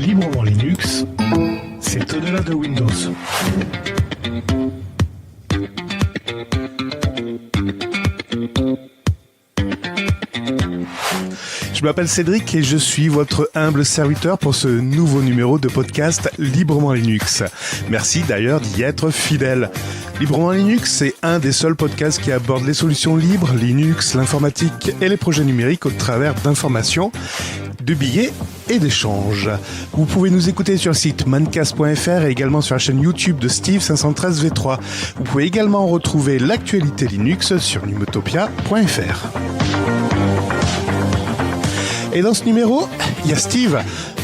Librement Linux, c'est au-delà de Windows. Je m'appelle Cédric et je suis votre humble serviteur pour ce nouveau numéro de podcast Librement Linux. Merci d'ailleurs d'y être fidèle. Librement Linux, c'est un des seuls podcasts qui aborde les solutions libres, Linux, l'informatique et les projets numériques au travers d'informations, de billets et d'échanges. Vous pouvez nous écouter sur le site mancast.fr et également sur la chaîne YouTube de Steve513v3. Vous pouvez également retrouver l'actualité Linux sur numotopia.fr. Et dans ce numéro, il y a Steve.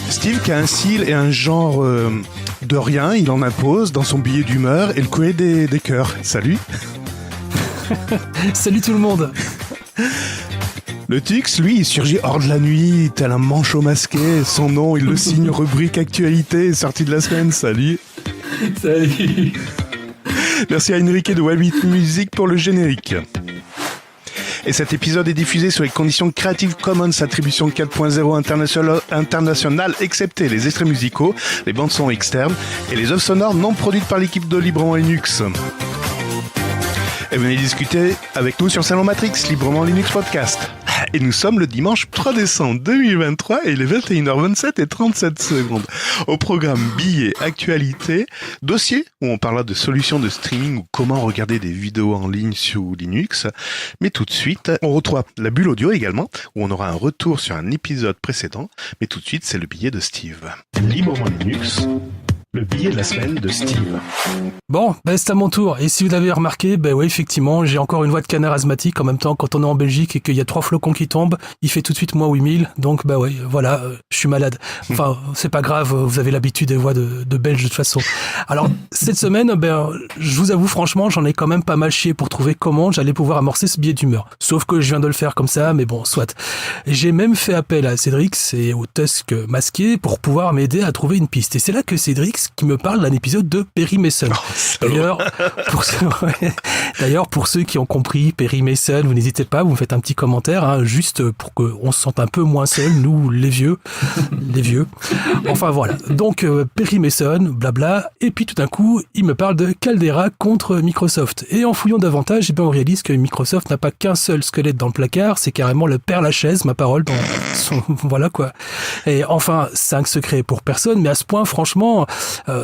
Steve qui a un style et un genre de rien, il en impose dans son billet d'humeur et le courrier des cœurs. Salut. Salut tout le monde. Le Tux, lui, il surgit hors de la nuit, tel un manchot masqué. Son nom, il le signe rubrique actualité, sortie de la semaine. Salut. Salut. Merci à Enrique de Webit Music pour le générique. Et cet épisode est diffusé sur les conditions Creative Commons Attribution 4.0 internationale, excepté les extraits musicaux, les bandes son externes et les œuvres sonores non produites par l'équipe de Librement Linux. Et venez discuter avec nous sur Salon Matrix, Librement Linux Podcast. Et nous sommes le dimanche 3 décembre 2023 et il est 21h27 et 37 secondes. Au programme billets, actualité, dossier où on parlera de solutions de streaming ou comment regarder des vidéos en ligne sous Linux. Mais tout de suite, on retrouve la bulle audio également où on aura un retour sur un épisode précédent. Mais tout de suite, c'est le billet de Steve. Librement Linux, le billet de la semaine de Steve. Bon, c'est à mon tour. Et si vous l'avez remarqué, oui, effectivement, j'ai encore une voix de canard asthmatique. En même temps, quand on est en Belgique et qu'il y a 3 flocons qui tombent, il fait tout de suite moins 8000. Donc, voilà, je suis malade. Enfin, c'est pas grave, vous avez l'habitude des voix de Belges de toute façon. Alors, cette semaine, je vous avoue, franchement, j'en ai quand même pas mal chié pour trouver comment j'allais pouvoir amorcer ce billet d'humeur. Sauf que je viens de le faire comme ça, mais bon, soit. J'ai même fait appel à Cédric et au Tusk masqué pour pouvoir m'aider à trouver une piste. Et c'est là que Cédric qui me parle d'un épisode de Perry Mason. D'ailleurs, pour ceux qui ont compris Perry Mason, vous n'hésitez pas, vous me faites un petit commentaire, juste pour qu'on se sente un peu moins seul, nous, les vieux. Enfin voilà. Donc, Perry Mason, blabla, et puis tout d'un coup, il me parle de Caldera contre Microsoft. Et en fouillant davantage, on réalise que Microsoft n'a pas qu'un seul squelette dans le placard, c'est carrément le Père Lachaise, ma parole, dans son... voilà quoi. Et enfin, 5 secrets pour personne, mais à ce point, franchement...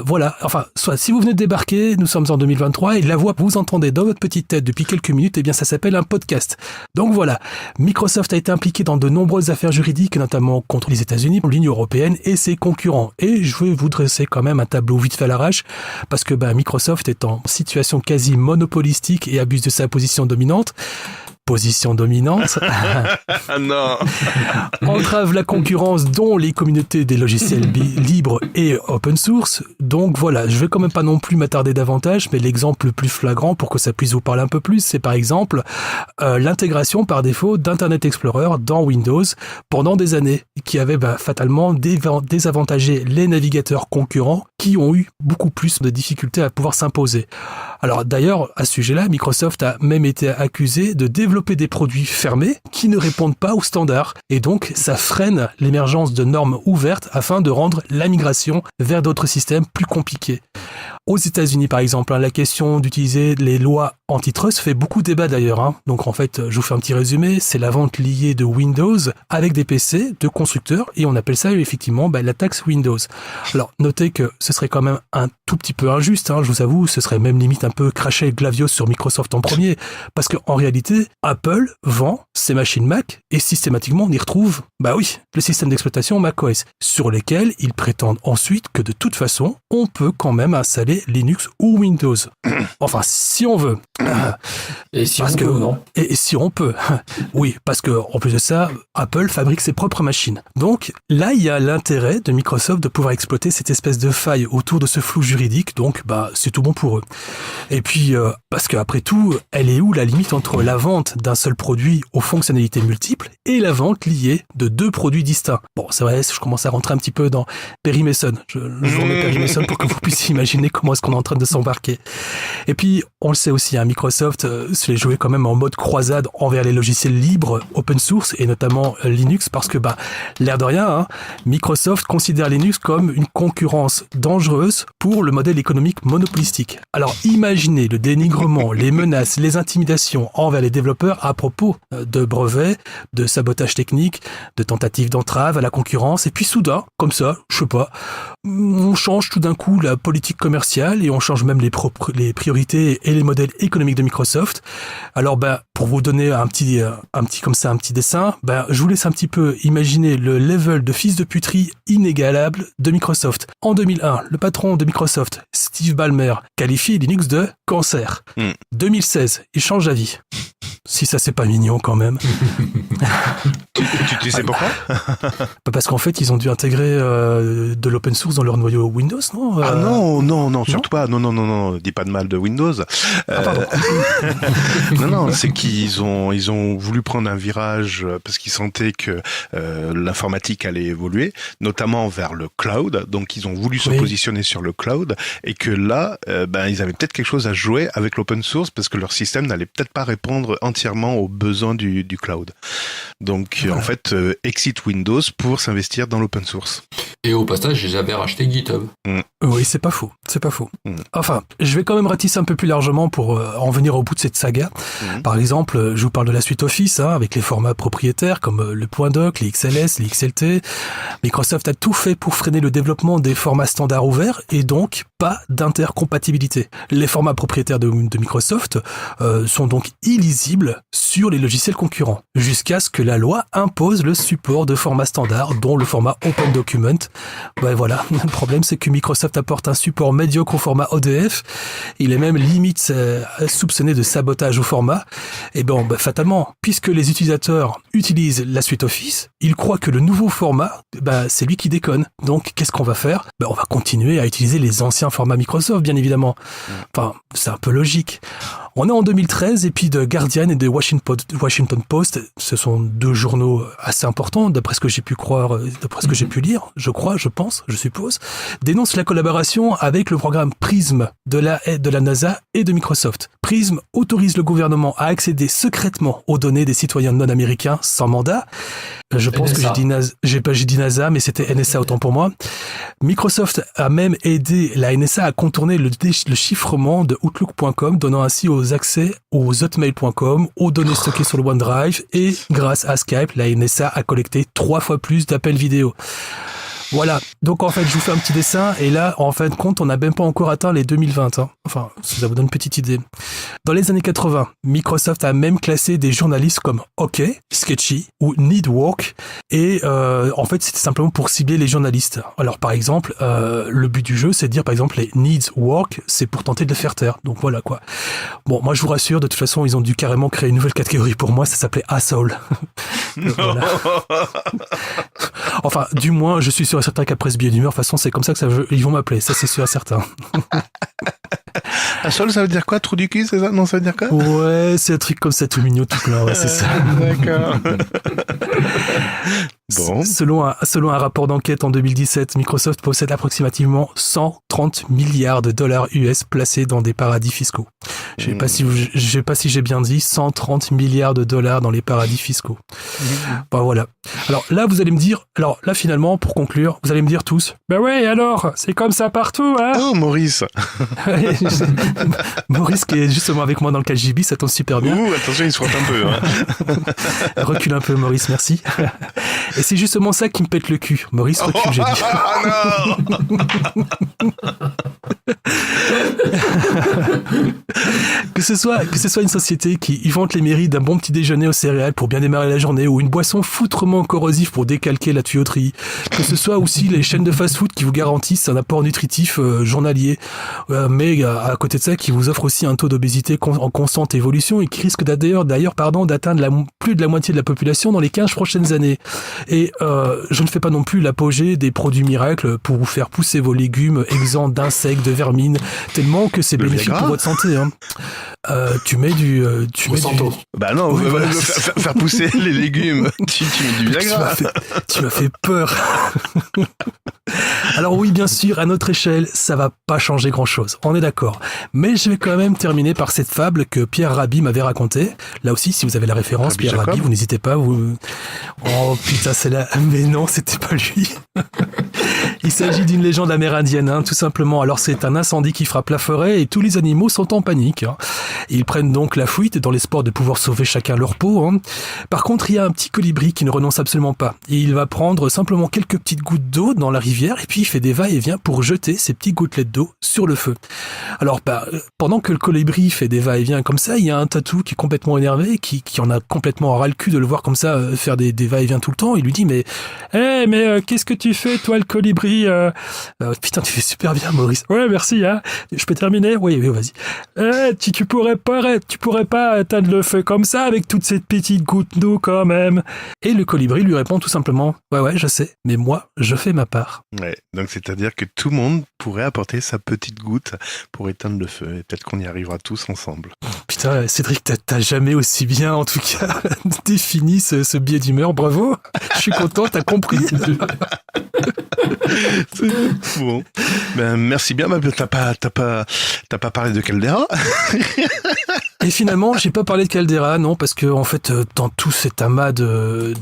voilà, enfin, soit si vous venez de débarquer, nous sommes en 2023 et la voix que vous entendez dans votre petite tête depuis quelques minutes, ça s'appelle un podcast. Donc voilà, Microsoft a été impliqué dans de nombreuses affaires juridiques, notamment contre les États-Unis, l'Union européenne et ses concurrents. Et je vais vous dresser quand même un tableau vite fait à l'arrache, parce que Microsoft est en situation quasi monopolistique et abuse de sa position dominante. Non. Entrave la concurrence dont les communautés des logiciels libres et open source. Donc voilà, je vais quand même pas non plus m'attarder davantage, mais l'exemple le plus flagrant pour que ça puisse vous parler un peu plus, c'est par exemple l'intégration par défaut d'Internet Explorer dans Windows pendant des années, qui avait fatalement désavantagé les navigateurs concurrents qui ont eu beaucoup plus de difficultés à pouvoir s'imposer. Alors d'ailleurs, à ce sujet-là, Microsoft a même été accusé de développer des produits fermés qui ne répondent pas aux standards. Et donc, ça freine l'émergence de normes ouvertes afin de rendre la migration vers d'autres systèmes plus compliqués. Aux États-Unis, par exemple, la question d'utiliser les lois antitrust fait beaucoup débat d'ailleurs. Donc en fait, je vous fais un petit résumé, c'est la vente liée de Windows avec des PC de constructeurs et on appelle ça effectivement la taxe Windows. Alors notez que ce serait quand même un tout petit peu injuste, je vous avoue, ce serait même limite un peu cracher Glavios sur Microsoft en premier, parce qu'en réalité, Apple vend ses machines Mac et systématiquement on y retrouve, le système d'exploitation macOS, sur lesquels ils prétendent ensuite que de toute façon, on peut quand même installer Linux ou Windows. Enfin, si on veut. Et si on peut, non ? Et si on peut. Oui, parce que en plus de ça, Apple fabrique ses propres machines. Donc là, il y a l'intérêt de Microsoft de pouvoir exploiter cette espèce de faille autour de ce flou juridique. Donc, c'est tout bon pour eux. Et puis, parce qu'après tout, elle est où la limite entre la vente d'un seul produit aux fonctionnalités multiples et la vente liée de 2 produits distincts ? Bon, c'est vrai, je commence à rentrer un petit peu dans Perry Mason. Je vous remets Perry Mason pour que vous puissiez imaginer comment clairement est-ce qu'on est en train de s'embarquer. Et puis, on le sait aussi, Microsoft se les jouait quand même en mode croisade envers les logiciels libres, open source, et notamment Linux, parce que, l'air de rien, Microsoft considère Linux comme une concurrence dangereuse pour le modèle économique monopolistique. Alors, imaginez le dénigrement, les menaces, les intimidations envers les développeurs à propos de brevets, de sabotage technique, de tentatives d'entrave à la concurrence, et puis soudain, comme ça, je sais pas, on change tout d'un coup la politique commerciale et on change même les priorités et les modèles économiques de Microsoft. Alors, pour vous donner un petit dessin, je vous laisse un petit peu imaginer le level de fils de puterie inégalable de Microsoft. En 2001, le patron de Microsoft, Steve Ballmer, qualifie Linux de cancer. 2016, il change d'avis. Si ça, c'est pas mignon quand même. Tu sais pourquoi? Parce qu'en fait, ils ont dû intégrer de l'open source dans leur noyau Windows, non? Ah non, surtout pas. Non, dis pas de mal de Windows. Pardon. Non, c'est qu'ils ont voulu prendre un virage parce qu'ils sentaient que l'informatique allait évoluer, notamment vers le cloud. Donc, ils ont voulu se positionner sur le cloud et que là, ils avaient peut-être quelque chose à jouer avec l'open source parce que leur système n'allait peut-être pas répondre entièrement aux besoins du cloud. Donc, en fait, exit Windows pour s'investir dans l'open source. Et au passage, j'avais racheté GitHub. Oui, c'est pas faux. Enfin, je vais quand même ratisser un peu plus largement pour en venir au bout de cette saga. Par exemple, je vous parle de la suite Office, avec les formats propriétaires comme le .doc, les XLS, les XLT. Microsoft a tout fait pour freiner le développement des formats standards ouverts et donc pas d'intercompatibilité. Les formats propriétaires de Microsoft sont donc illisibles sur les logiciels concurrents, jusqu'à ce que la loi impose le support de formats standards, dont le format Open Document. Voilà, le problème c'est que Microsoft apporte un support médiocre au format ODF, il est même limite soupçonné de sabotage au format, et fatalement, puisque les utilisateurs utilisent la suite Office, ils croient que le nouveau format, c'est lui qui déconne. Donc qu'est-ce qu'on va faire? On va continuer à utiliser les anciens formats Microsoft, bien évidemment. Enfin, c'est un peu logique. On est en 2013 et puis The Guardian et The Washington Post, ce sont deux journaux assez importants, d'après ce que j'ai pu croire, d'après ce que j'ai pu lire, je suppose, dénoncent la collaboration avec le programme PRISM de la NASA et de Microsoft. PRISM autorise le gouvernement à accéder secrètement aux données des citoyens non américains sans mandat. Je pense NSA. que j'ai dit NASA, mais c'était NSA autant pour moi. Microsoft a même aidé la NSA à contourner le chiffrement de Outlook.com, donnant ainsi accès aux hotmail.com, aux données stockées sur le OneDrive, et grâce à Skype, la NSA a collecté 3 fois plus d'appels vidéo. Voilà, donc en fait je vous fais un petit dessin et là en fin de compte on n'a même pas encore atteint les 2020, enfin ça vous donne une petite idée. Dans les années 80, Microsoft a même classé des journalistes comme OK, Sketchy ou Need Work et en fait c'était simplement pour cibler les journalistes. Alors par exemple, le but du jeu c'est de dire par exemple les Needs Work, c'est pour tenter de les faire taire, donc voilà quoi. Bon, moi je vous rassure, de toute façon ils ont dû carrément créer une nouvelle catégorie pour moi, ça s'appelait Asshole. Voilà. Enfin, du moins, je suis sûr et certain qu'après ce billet d'humeur, de toute façon, c'est comme ça que ils vont m'appeler. Ça, c'est sûr et certain. Asshole, ça veut dire quoi? Trou du cul, c'est ça? Non, ça veut dire quoi? Ouais, c'est un truc comme ça, tout mignon, tout plein, ouais, c'est ça. D'accord. Bon. Selon un rapport d'enquête en 2017, Microsoft possède approximativement 130 milliards de dollars US placés dans des paradis fiscaux. Je sais pas si j'ai bien dit 130 milliards de dollars dans les paradis fiscaux. Voilà. Alors là, vous allez me dire, finalement, pour conclure, vous allez me dire tous, ouais, alors, c'est comme ça partout, hein? Oh, Maurice. Maurice qui est justement avec moi dans le KGB, ça tombe super bien. Attention, il se frotte un peu, hein. Recule un peu, Maurice, merci. Et c'est justement ça qui me pète le cul. Maurice, recule, j'ai dit. Que ce soit une société qui vante les mérites d'un bon petit déjeuner aux céréales pour bien démarrer la journée, ou une boisson foutrement corrosive pour décalquer la tuyauterie, que ce soit aussi les chaînes de fast-food qui vous garantissent un apport nutritif journalier, mais à côté de ça, qui vous offrent aussi un taux d'obésité en constante évolution et qui risque d'ailleurs d'atteindre plus de la moitié de la population dans les 15 prochaines années. Et je ne fais pas non plus l'apogée des produits miracles pour vous faire pousser vos légumes exempts d'insectes, de vermine, tellement que c'est Le bénéfique Viagra pour votre santé. Hein. Tu mets du... Monsanto. Bah non, Oui, voilà. faire pousser les légumes, tu mets du Viagra. Tu m'as fait peur. Alors oui, bien sûr, à notre échelle, ça va pas changer grand-chose, on est d'accord. Mais je vais quand même terminer par cette fable que Pierre Rabhi m'avait racontée. Là aussi, si vous avez la référence, Rabbi Pierre Jacob. Rabhi, vous n'hésitez pas. Oh putain, c'est là. Mais non, c'était pas lui. Il s'agit d'une légende amérindienne, hein, tout simplement. Alors c'est un incendie qui frappe la forêt et tous les animaux sont en panique. Hein. Ils prennent donc la fuite dans l'espoir de pouvoir sauver chacun leur peau. Hein. Par contre, il y a un petit colibri qui ne renonce absolument pas. Et il va prendre simplement quelques petites gouttes d'eau dans la rivière et puis il fait des va-et-vient pour jeter ces petites gouttelettes d'eau sur le feu. Alors, pendant que le colibri fait des va-et-vient comme ça, il y a un tatou qui est complètement énervé, qui en a complètement ras le cul de le voir comme ça faire des va-et-vient tout le temps. Il lui dit mais qu'est-ce que tu fais toi le colibri putain, tu fais super bien, Maurice. Ouais, merci. Hein. Je peux terminer? Oui, vas-y. Tu pourrais pas éteindre le feu comme ça avec toutes ces petites gouttes d'eau quand même. Et le colibri lui répond tout simplement ouais, je sais, mais moi, je fais ma part. Ouais, donc c'est-à-dire que tout le monde pourrait apporter sa petite goutte pour éteindre le feu. Et peut-être qu'on y arrivera tous ensemble. Putain, Cédric, t'as jamais aussi bien, en tout cas, défini ce biais d'humeur. Bravo. Je suis content, t'as compris. C'est bon. Ben, merci bien. T'as pas parlé de Caldera. Et finalement, j'ai pas parlé de Caldera, non, parce que en fait, dans tout cet amas de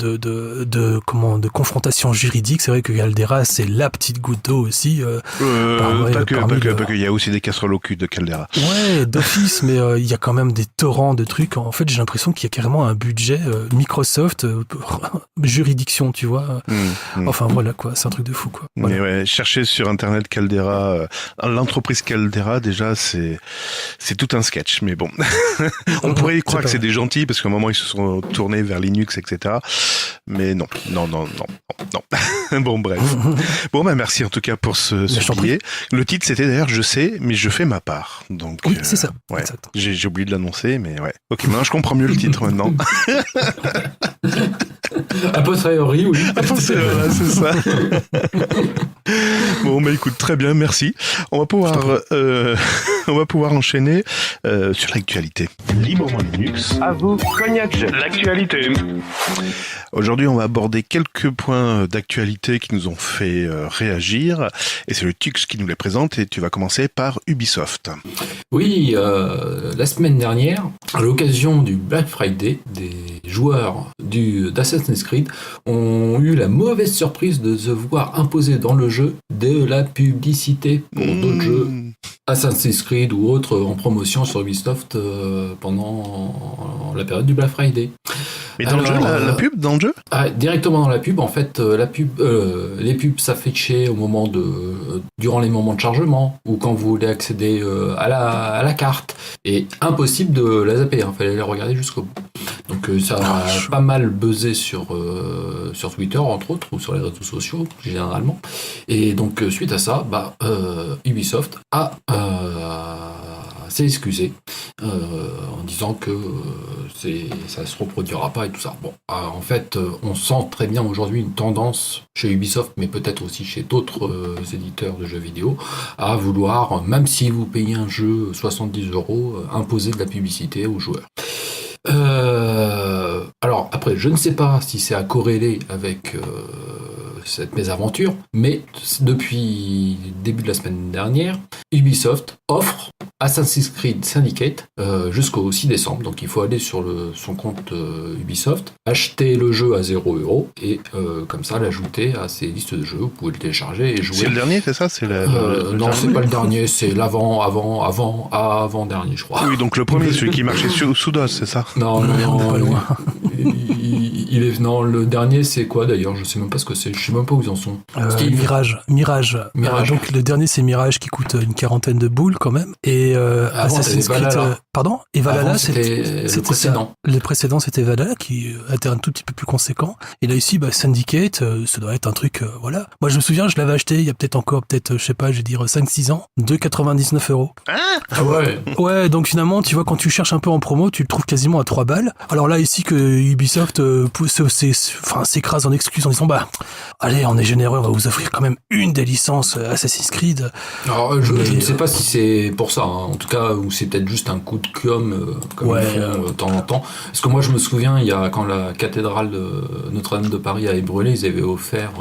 confrontation juridique, c'est vrai que Caldera, c'est la petite goutte d'eau aussi. Pas que. Il y a aussi des casseroles au cul de Caldera. Ouais, d'office, mais il y a quand même des torrents de trucs. En fait, j'ai l'impression qu'il y a carrément un budget Microsoft juridiction, tu vois. Enfin voilà quoi, c'est un truc de fou quoi. Voilà. Mais ouais, chercher sur internet Caldera, l'entreprise Caldera, déjà c'est tout un sketch, mais bon. On pourrait y croire que c'est des gentils parce qu'à un moment ils se sont tournés vers Linux, etc. Mais non. Bon bref. Bon merci en tout cas pour ce billet. Le titre c'était d'ailleurs Je sais, mais je fais ma part. Donc oui, c'est ça. Ouais. Exact. J'ai oublié de l'annoncer, mais ouais. Ok, maintenant je comprends mieux le titre maintenant. A posteriori, oui. Voilà, c'est ça. Bon, bah écoute, très bien, merci. On va pouvoir enchaîner sur l'actualité. Librement Linux. À vous, Cognac. L'actualité. Aujourd'hui, on va aborder quelques points d'actualité qui nous ont fait réagir. Et c'est le Tux qui nous les présente. Et tu vas commencer par Ubisoft. Oui, la semaine dernière, à l'occasion du Black Friday, des joueurs d'Assassin's Creed ont eu la mauvaise surprise de se voir imposer dans le jeu de la publicité pour d'autres jeux Assassin's Creed ou autres en promotion sur Ubisoft pendant la période du Black Friday. Mais dans le jeu, la pub dans le jeu ? Directement dans la pub, en fait, les pubs s'affichaient durant les moments de chargement ou quand vous voulez accéder à la carte. Et impossible de la zapper, il fallait la regarder jusqu'au bout. Donc ça a pas mal buzzé sur Twitter, entre autres, ou sur les réseaux sociaux, généralement. Et donc, suite à ça, Ubisoft s'est excusé en disant que ça se reproduira pas et tout ça. Bon, en fait, on sent très bien aujourd'hui une tendance chez Ubisoft, mais peut-être aussi chez d'autres éditeurs de jeux vidéo, à vouloir, même si vous payez un jeu 70 €, imposer de la publicité aux joueurs. Alors après, je ne sais pas si c'est à corréler avec cette mésaventure, mais depuis le début de la semaine dernière, Ubisoft offre Assassin's Creed Syndicate jusqu'au 6 décembre. Donc il faut aller sur son compte Ubisoft, acheter le jeu à 0 € et comme ça l'ajouter à ses listes de jeux. Vous pouvez le télécharger et jouer. C'est le dernier, c'est ça ? Non, c'est pas le dernier, c'est l'avant-dernier, je crois. Oui, donc le premier, celui qui marchait sous DOS, c'est ça ? Non, pas loin. Le dernier, c'est quoi d'ailleurs ? Je sais même pas ce que c'est. Je sais même pas où ils en sont. Mirage. Mirage. Donc le dernier, c'est Mirage qui coûte une 40aine de boules quand même. Et Avant, Assassin's t'avais Creed. Valhalla. Pardon. Et Valhalla, Avant, c'était le ça. précédent. Le précédent, c'était Valhalla, qui était un tout petit peu plus conséquent. Et là, ici, Syndicate, ça doit être un truc, voilà. Moi, je me souviens, je l'avais acheté il y a peut-être, je sais pas, je vais dire 5-6 ans, 2,99 €. Ah ouais. Ouais, donc finalement, tu vois, quand tu cherches un peu en promo, tu le trouves quasiment à 3 balles. Alors là, ici, que Ubisoft s'écrase en excuse en disant, allez, on est généreux, on va vous offrir quand même une des licences Assassin's Creed. Alors, je ne sais pas si c'est pour ça, hein. En tout cas, ou c'est peut-être juste un coup de com', comme ils font de temps en temps. Parce que moi, je me souviens, quand la cathédrale de Notre-Dame de Paris avait brûlé, ils avaient offert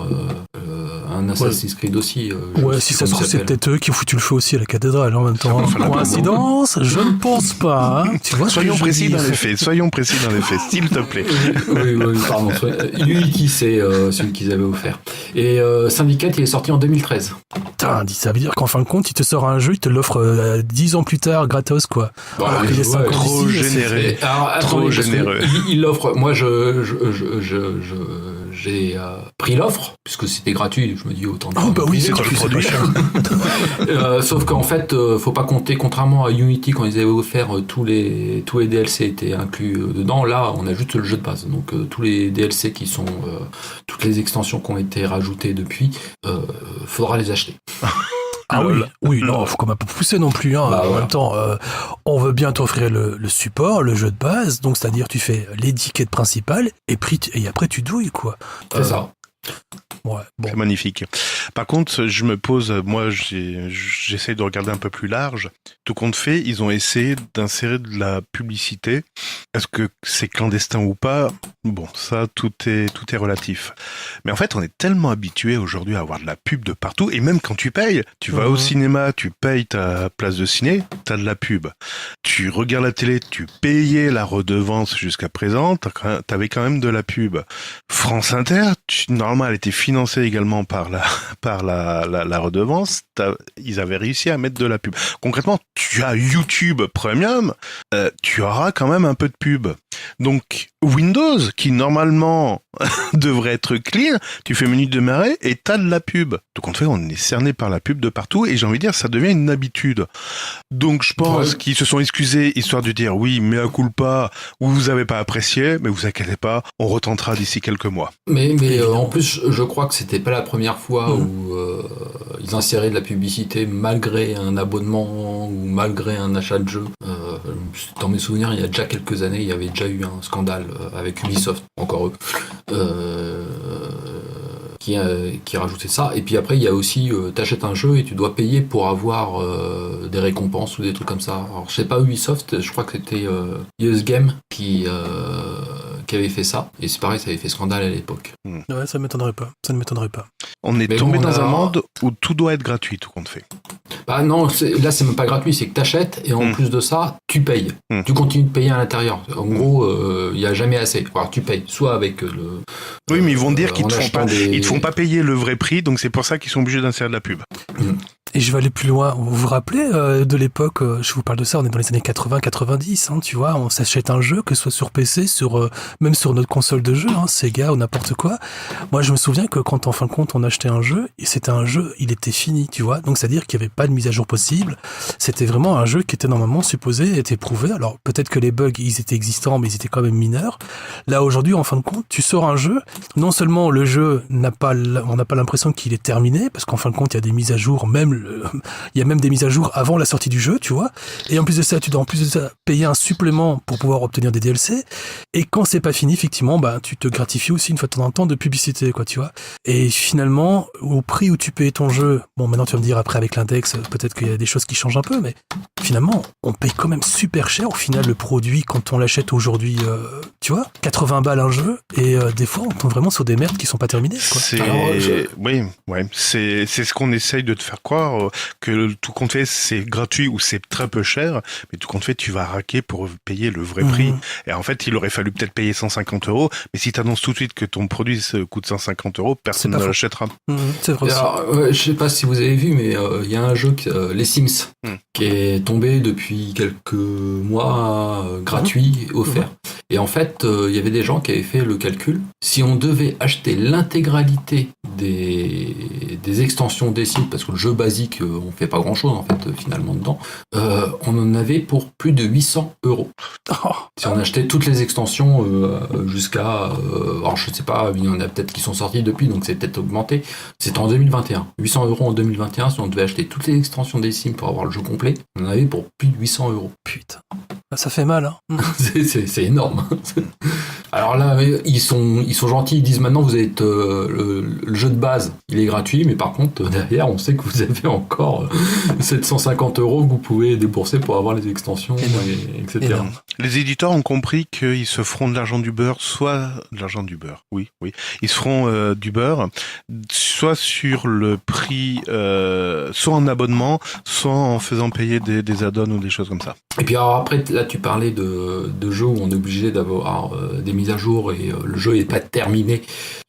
un Assassin's Creed aussi. Ouais, si ça se trouve, c'est peut-être eux qui ont foutu le feu aussi à la cathédrale en même temps. Coïncidence? Je ne pense pas. Hein. Tu vois Soyons précis dans les faits, s'il te plaît. Oui, pardon. Unity, c'est celui qu'ils avaient offert. Et Syndicate, il est sorti en 2013. Putain, ça veut dire qu'en fin de compte, il te sort un jeu, il te l'off 10 ans plus tard, gratos, quoi. Voilà, alors qu'il y a 5 ans trop d'ici, généreux. Trop généreux. Il l'offre. Moi, j'ai pris l'offre, puisque c'était gratuit, je me dis autant. Oh bah oui, c'est gratuit, c'est pas cher. Sauf qu'en fait, faut pas compter, contrairement à Unity, quand ils avaient offert tous les DLC étaient inclus dedans, là, on a juste le jeu de base. Donc tous les DLC qui sont, toutes les extensions qui ont été rajoutées depuis, faudra les acheter. Ah oui, non, faut quand même pas pousser non plus. Hein. En même temps, on veut bien t'offrir le support, le jeu de base, donc c'est-à-dire tu fais l'étiquette principale et après tu douilles, quoi. C'est ça. Ouais, bon. C'est magnifique. Par contre, je me pose, moi, j'essaie de regarder un peu plus large. Tout compte fait, ils ont essayé d'insérer de la publicité. Est-ce que c'est clandestin ou pas? Bon, ça, tout est relatif. Mais en fait, on est tellement habitué aujourd'hui à avoir de la pub de partout. Et même quand tu payes, tu vas au cinéma, tu payes ta place de ciné, t'as de la pub. Tu regardes la télé, tu payais la redevance jusqu'à présent, t'avais quand même de la pub. France Inter, normalement, elle était financée également par la redevance. Ils avaient réussi à mettre de la pub. Concrètement, tu as YouTube Premium, tu auras quand même un peu de pub. Donc, Windows, qui normalement devrait être clean, tu fais menu démarrer et t'as de la pub. Tout compte fait, on est cerné par la pub de partout et j'ai envie de dire, ça devient une habitude. Donc, je pense qu'ils se sont excusés, histoire de dire, oui, mea culpa, ou vous avez pas apprécié, mais vous inquiétez pas, on retentera d'ici quelques mois. Mais en plus, je crois que c'était pas la première fois où ils inséraient de la publicité malgré un abonnement ou malgré un achat de jeu. Dans mes souvenirs, il y a déjà quelques années, il y avait déjà eu un scandale avec Ubisoft, encore eux, qui rajoutait ça. Et puis après, il y a aussi, t'achètes un jeu et tu dois payer pour avoir des récompenses ou des trucs comme ça. Alors, je sais pas Ubisoft, je crois que c'était US Game qui avait fait ça. Et c'est pareil, ça avait fait scandale à l'époque. Ouais, ça ne m'étonnerait pas. On est tombé dans un monde où tout doit être gratuit, tout compte fait. Bah non, là c'est même pas gratuit, c'est que t'achètes et en plus de ça, tu payes. Tu continues de payer à l'intérieur. En gros, il y a jamais assez. Alors tu payes, soit avec le... Oui, mais ils vont dire qu'ils te font pas payer le vrai prix, donc c'est pour ça qu'ils sont obligés d'insérer de la pub. Et je vais aller plus loin. Vous vous rappelez de l'époque, je vous parle de ça, on est dans les années 80-90, hein, tu vois, on s'achète un jeu, que ce soit sur PC, même sur notre console de jeu, hein, Sega ou n'importe quoi. Moi, je me souviens que quand en fin de compte on achetait un jeu, et c'était un jeu, il était fini, tu vois, donc c'est-à-dire qu'il n'y avait pas de mise à jour possible. C'était vraiment un jeu qui était normalement supposé être éprouvé. Alors peut-être que les bugs, ils étaient existants, mais ils étaient quand même mineurs. Là, aujourd'hui, en fin de compte, tu sors un jeu, non seulement le jeu on n'a pas l'impression qu'il est terminé, parce qu'en fin de compte, il y a des mises à jour, il y a même des mises à jour avant la sortie du jeu, tu vois. Et en plus de ça, tu dois en plus de ça payer un supplément pour pouvoir obtenir des DLC. Et quand c'est pas fini, effectivement, tu te gratifies aussi une fois de temps en temps de publicité, quoi, tu vois. Et finalement, au prix où tu payes ton jeu, bon, maintenant tu vas me dire après avec l'index, peut-être qu'il y a des choses qui changent un peu, mais finalement, on paye quand même super cher au final le produit quand on l'achète aujourd'hui, tu vois, 80 balles un jeu, et des fois on tombe vraiment sur des merdes qui sont pas terminées, quoi. Oui, c'est ce qu'on essaye de te faire croire, que tout compte fait c'est gratuit ou c'est très peu cher, mais tout compte fait tu vas raquer pour payer le vrai prix. Et en fait, il aurait fallu peut-être payer 150 €, mais si tu annonces tout de suite que ton produit coûte 150 €, personne ne l'achètera. C'est vrai. Alors, je sais pas si vous avez vu, mais il y a un jeu, les Sims, qui est tombé depuis quelques mois, gratuit, offert. Et en fait, il y avait des gens qui avaient fait le calcul. Si on devait acheter l'intégralité des extensions des sites, parce que le jeu basique, on fait pas grand chose en fait finalement dedans, on en avait pour plus de 800 €. Si on achetait toutes les extensions jusqu'à, alors je sais pas, il y en a peut-être qui sont sortis depuis, donc c'est peut-être augmenté. C'était en 2021. 800 € en 2021, si on devait acheter toutes les extensions des Sims pour avoir le jeu complet, on en avait pour plus de 800 €. Putain, ça fait mal. Hein. C'est énorme. Alors là, ils sont gentils, ils disent maintenant vous êtes le jeu de base, il est gratuit, mais par contre derrière on sait que vous avez encore 750 € que vous pouvez débourser pour avoir les extensions, etc. Énorme. Les éditeurs ont compris qu'ils se feront de l'argent du beurre, soit de l'argent du beurre, oui. Ils se feront du beurre, soit sur le prix, soit en abonnement, soit en faisant payer des add-ons ou des choses comme ça. Et puis alors après, là tu parlais de jeux où on est obligé d'avoir des mises à jour et le jeu n'est pas terminé.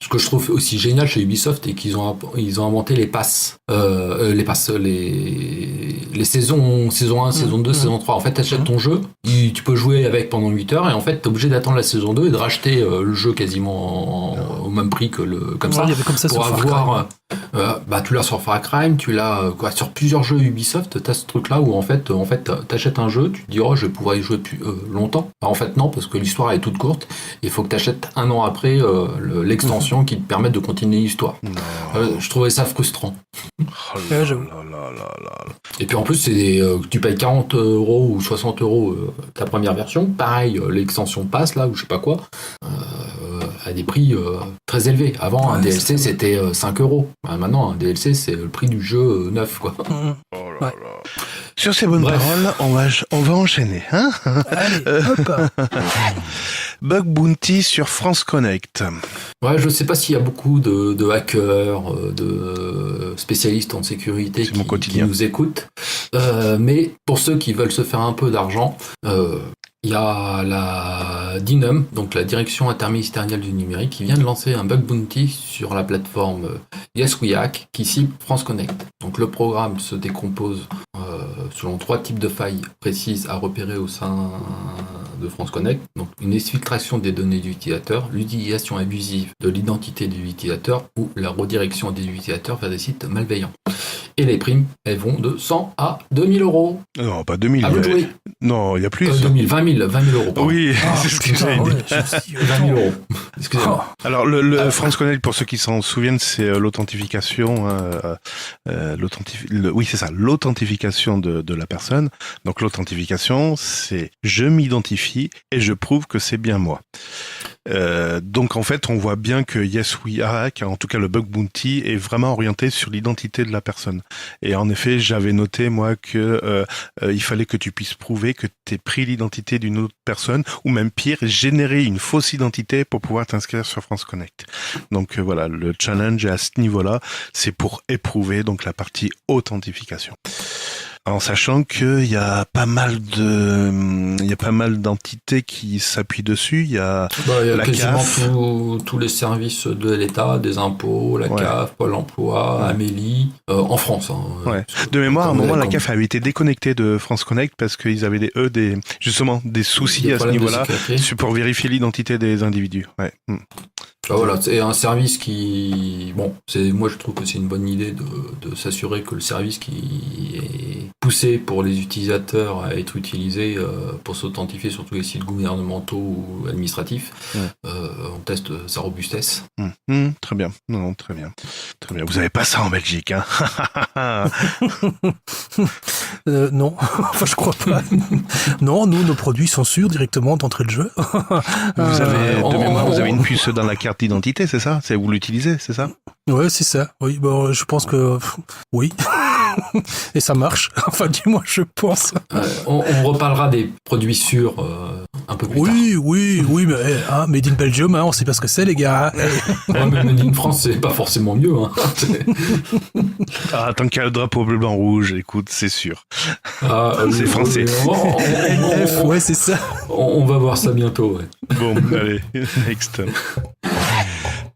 Ce que je trouve aussi génial chez Ubisoft, c'est qu'ils ont inventé les passes. Les saisons 1, saison 2, saison 3. En fait, tu achètes ton jeu, tu peux jouer avec pendant 8 heures, et en fait, tu es obligé d'attendre la saison 2 et de racheter le jeu quasiment au même prix que comme ça. Il y avait comme ça pour sur avoir, tu l'as sur Far Cry, tu l'as sur plusieurs jeux Ubisoft, tu as ce truc-là où en fait tu achètes un jeu, tu te dis, oh, je vais pouvoir y jouer plus longtemps. Alors, en fait, non, parce que l'histoire est toute courte. Il faut que tu achètes un an après l'extension qui te permette de continuer l'histoire. Je trouvais ça frustrant. Oh là là. Et puis en plus, tu payes 40 € ou 60 € ta première version. Pareil, l'extension passe là, ou je sais pas quoi, à des prix très élevés. Avant, un DLC c'était 5 €. Maintenant, un DLC c'est le prix du jeu neuf, quoi. Oh là là. Sur ces bonnes paroles, on va enchaîner, hein. Allez, hop. Bug Bounty sur France Connect. Ouais, je sais pas s'il y a beaucoup de hackers, de spécialistes en sécurité qui nous écoutent, mais pour ceux qui veulent se faire un peu d'argent, il y a la DINUM, donc la Direction interministérielle du numérique, qui vient de lancer un bug bounty sur la plateforme Yes We Hack qui cible France Connect. Donc le programme se décompose selon 3 types de failles précises à repérer au sein de France Connect. Donc une exfiltration des données de l'utilisateur, l'utilisation abusive de l'identité de l'utilisateur ou la redirection des utilisateurs vers des sites malveillants. Et les primes, elles vont de 100 à 2000 €. Non, pas 2000. Non, il y a plus. 2000, 20 000 €. Pardon. Oui, c'est ce que j'avais dit. 20 000 €. Excusez-moi. Alors, le France Connect, pour ceux qui s'en souviennent, c'est l'authentification. Oui, c'est ça, l'authentification de la personne. Donc, l'authentification, c'est je m'identifie et je prouve que c'est bien moi. Donc en fait, on voit bien que Yes We Hack, en tout cas le bug bounty, est vraiment orienté sur l'identité de la personne. Et en effet, j'avais noté moi que il fallait que tu puisses prouver que tu aies pris l'identité d'une autre personne, ou même pire, générer une fausse identité pour pouvoir t'inscrire sur France Connect. Donc voilà, le challenge est à ce niveau-là, c'est pour éprouver donc la partie authentification. En sachant qu'il y a pas mal d'entités qui s'appuient dessus. Il y a la quasiment CAF. tous les services de l'État, des impôts, la CAF, Pôle emploi, Amélie, en France. Hein, ouais. De mémoire, à un moment, la CAF avait été déconnectée de France Connect parce qu'ils avaient des soucis à ce niveau-là pour vérifier l'identité des individus. Ouais. Voilà, c'est un service qui... moi je trouve que c'est une bonne idée de s'assurer que le service qui est poussé pour les utilisateurs à être utilisé pour s'authentifier sur tous les sites gouvernementaux ou administratifs, on teste sa robustesse. Très bien. Non, très bien. Très bien. Vous avez pas ça en Belgique, hein? Non, enfin je crois pas. Non, nous, nos produits sont sûrs directement d'entrée de jeu. Vous avez une puce dans la carte d'identité, c'est ça? Vous l'utilisez, c'est ça? Ouais, c'est ça. Oui, bon, je pense que oui. Et ça marche. Enfin, dis-moi, je pense. On reparlera des produits sûrs un peu plus tard. Oui, mais Made in Belgium, on sait pas ce que c'est, les gars. Mais Made in France, c'est pas forcément mieux. Hein. Tant qu'il y a le drapeau bleu, blanc, rouge, écoute, c'est sûr. C'est français. Ouais, c'est ça. On va voir ça bientôt. Ouais. Bon, allez, next.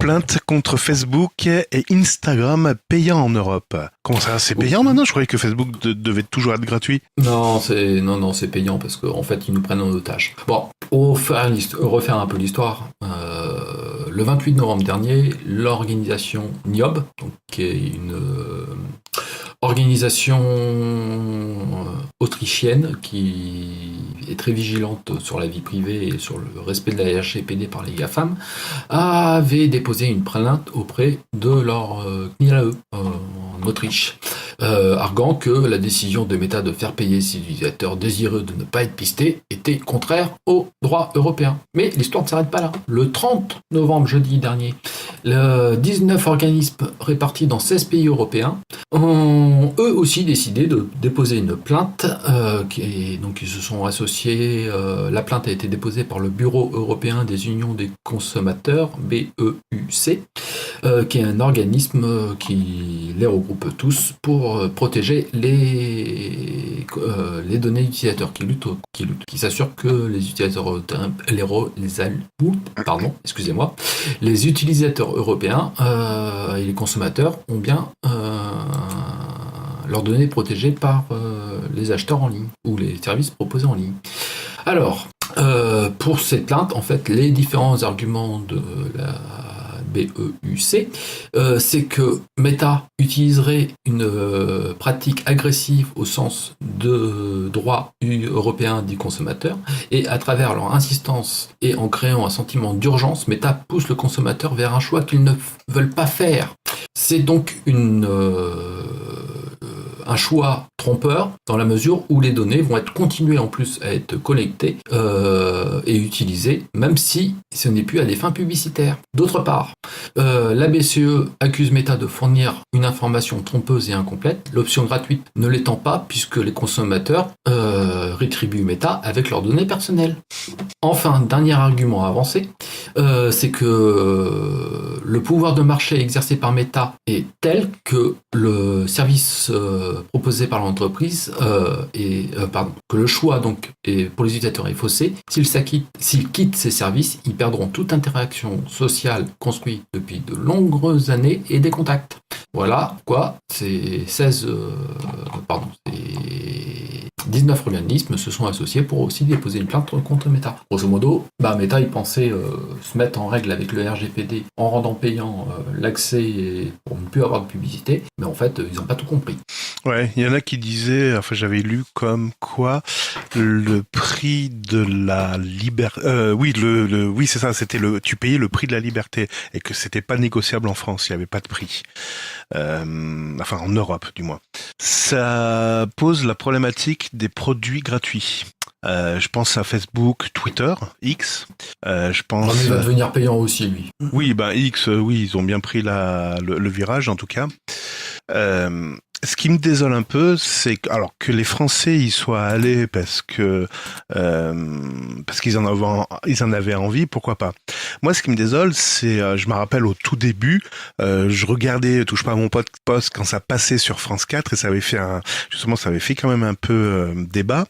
plainte contre Facebook et Instagram payant en Europe. Comment ça, c'est payant maintenant? Je croyais que Facebook devait toujours être gratuit. Non, c'est payant parce qu'en fait, ils nous prennent en otage. Bon, refaire un peu l'histoire. Le 28 novembre dernier, l'organisation NIOB, donc, qui est une organisation autrichienne qui est très vigilante sur la vie privée et sur le respect de la RGPD par les GAFAM, avait déposé une plainte auprès de leur CNIL en Autriche, arguant que la décision de Meta de faire payer ses utilisateurs désireux de ne pas être pistés était contraire au droit européen. Mais l'histoire ne s'arrête pas là. Le 30 novembre, jeudi dernier, 19 organismes répartis dans 16 pays européens ont eux aussi décidé de déposer une plainte. Donc ils se sont associés. La plainte a été déposée par le Bureau européen des unions des consommateurs, BEUC, qui est un organisme qui les regroupe tous pour protéger les données utilisateurs, qui s'assure que les utilisateurs les utilisateurs européens et les consommateurs ont bien leurs données protégées par les acheteurs en ligne ou les services proposés en ligne. Alors, pour cette plainte, en fait, les différents arguments de la BEUC, c'est que Meta utiliserait une pratique agressive au sens de droit européen des consommateurs, et à travers leur insistance et en créant un sentiment d'urgence, Meta pousse le consommateur vers un choix qu'ils ne veulent pas faire. C'est donc un choix trompeur dans la mesure où les données vont être continuées en plus à être collectées et utilisées, même si ce n'est plus à des fins publicitaires. D'autre part, la BCE accuse Meta de fournir une information trompeuse et incomplète, l'option gratuite ne l'étant pas puisque les consommateurs rétribuent Meta avec leurs données personnelles. Enfin, dernier argument avancé, c'est que le pouvoir de marché exercé par Meta est tel que le service proposé par l'entreprise que le choix donc pour les utilisateurs est faussé. S'ils quittent ces services, ils perdront toute interaction sociale construite depuis de longues années et des contacts. Voilà quoi, c'est 19 organismes se sont associés pour aussi déposer une plainte contre Meta. Grosso modo, Meta il pensait se mettre en règle avec le RGPD en rendant payant l'accès pour ne plus avoir de publicité, mais en fait ils n'ont pas tout compris. Ouais, il y en a qui disaient, enfin j'avais lu comme quoi le prix de la liberté, oui c'est ça, c'était tu payais le prix de la liberté et que c'était pas négociable en France, il y avait pas de prix. Enfin en Europe du moins. Ça pose la problématique des produits gratuits. Je pense à Facebook, Twitter, X. Je pense. Il va devenir payant aussi, lui. Oui, X, oui, ils ont bien pris le virage en tout cas. Ce qui me désole un peu, c'est que les Français y soient allés parce qu'ils en avaient envie, pourquoi pas. Moi, ce qui me désole, c'est, je me rappelle au tout début, je regardais Touche pas à mon poste quand ça passait sur France 4 et ça avait fait quand même un peu débat,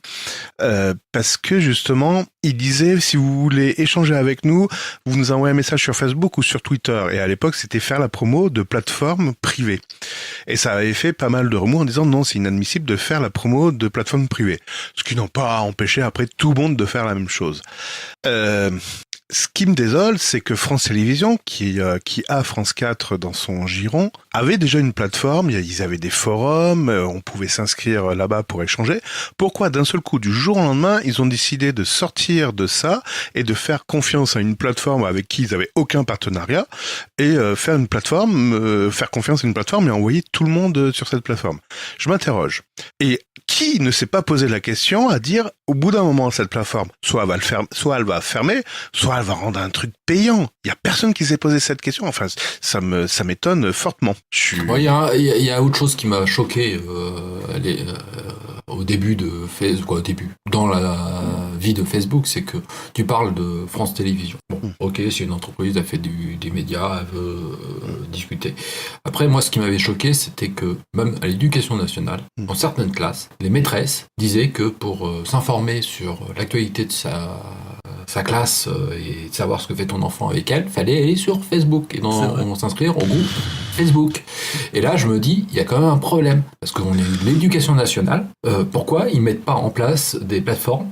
parce que justement, il disait si vous voulez échanger avec nous, vous nous envoyez un message sur Facebook ou sur Twitter. Et à l'époque, c'était faire la promo de plateformes privées. Et ça avait fait pas mal de remous en disant non, c'est inadmissible de faire la promo de plateformes privées. Ce qui n'ont pas empêché après tout le monde de faire la même chose. Ce qui me désole, c'est que France Télévisions, qui a France 4 dans son giron, avait déjà une plateforme, ils avaient des forums, on pouvait s'inscrire là-bas pour échanger. Pourquoi d'un seul coup, du jour au lendemain, ils ont décidé de sortir de ça et de faire confiance à une plateforme avec qui ils avaient aucun partenariat et faire confiance à une plateforme et envoyer tout le monde sur cette plateforme? Je m'interroge. Et qui ne s'est pas posé la question à dire, au bout d'un moment, cette plateforme, soit elle va fermer, soit elle va rendre un truc payant. Il y a personne qui s'est posé cette question. Enfin, ça m'étonne fortement. Il y a autre chose qui m'a choqué au début de Facebook, dans vie de Facebook, c'est que tu parles de France Télévisions. Bon, ok, c'est une entreprise, elle fait des médias, elle veut discuter. Après, moi, ce qui m'avait choqué, c'était que même à l'éducation nationale, dans certaines classes, les maîtresses disaient que pour s'informer sur l'actualité de sa classe et de savoir ce que fait ton enfant avec elle, fallait aller sur Facebook et s'inscrire au groupe Facebook. Et là, je me dis, il y a quand même un problème, parce qu'on est l'éducation nationale, pourquoi ils mettent pas en place des plateformes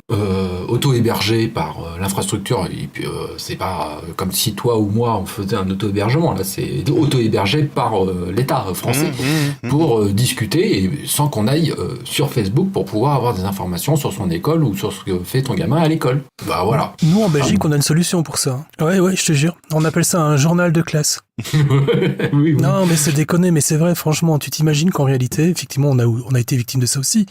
auto-hébergées par l'infrastructure, et puis c'est pas comme si toi ou moi on faisait un auto-hébergement, là c'est auto-hébergé par l'État français pour discuter et sans qu'on aille sur Facebook pour pouvoir avoir des informations sur son école ou sur ce que fait ton gamin à l'école. Bah voilà. Nous en Belgique on a une solution pour ça. Ouais, je te jure. On appelle ça un journal de classe. Oui. Non, mais c'est déconné, mais c'est vrai, franchement, tu t'imagines qu'en réalité, effectivement, on a été victime de ça aussi.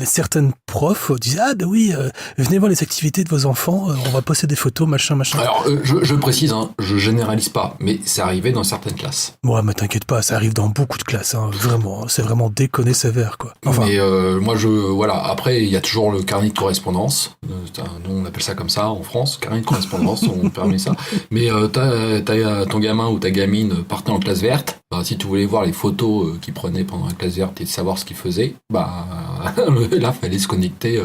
Certaines profs disaient, ah ben oui, venez voir les activités de vos enfants, on va poster des photos, machin. Alors, je précise, je généralise pas, mais c'est arrivé dans certaines classes. Ouais, mais t'inquiète pas, ça arrive dans beaucoup de classes, hein, vraiment, c'est vraiment déconné sévère, quoi. Enfin. Mais moi, voilà, après, il y a toujours le carnet de correspondance, nous on appelle ça comme ça en France, carnet de correspondance, on permet ça, mais t'as ton gamin ou ta gamine partait en classe verte, bah, si tu voulais voir les photos qu'il prenait pendant la classe verte et de savoir ce qu'il faisait, bah là fallait se connecter.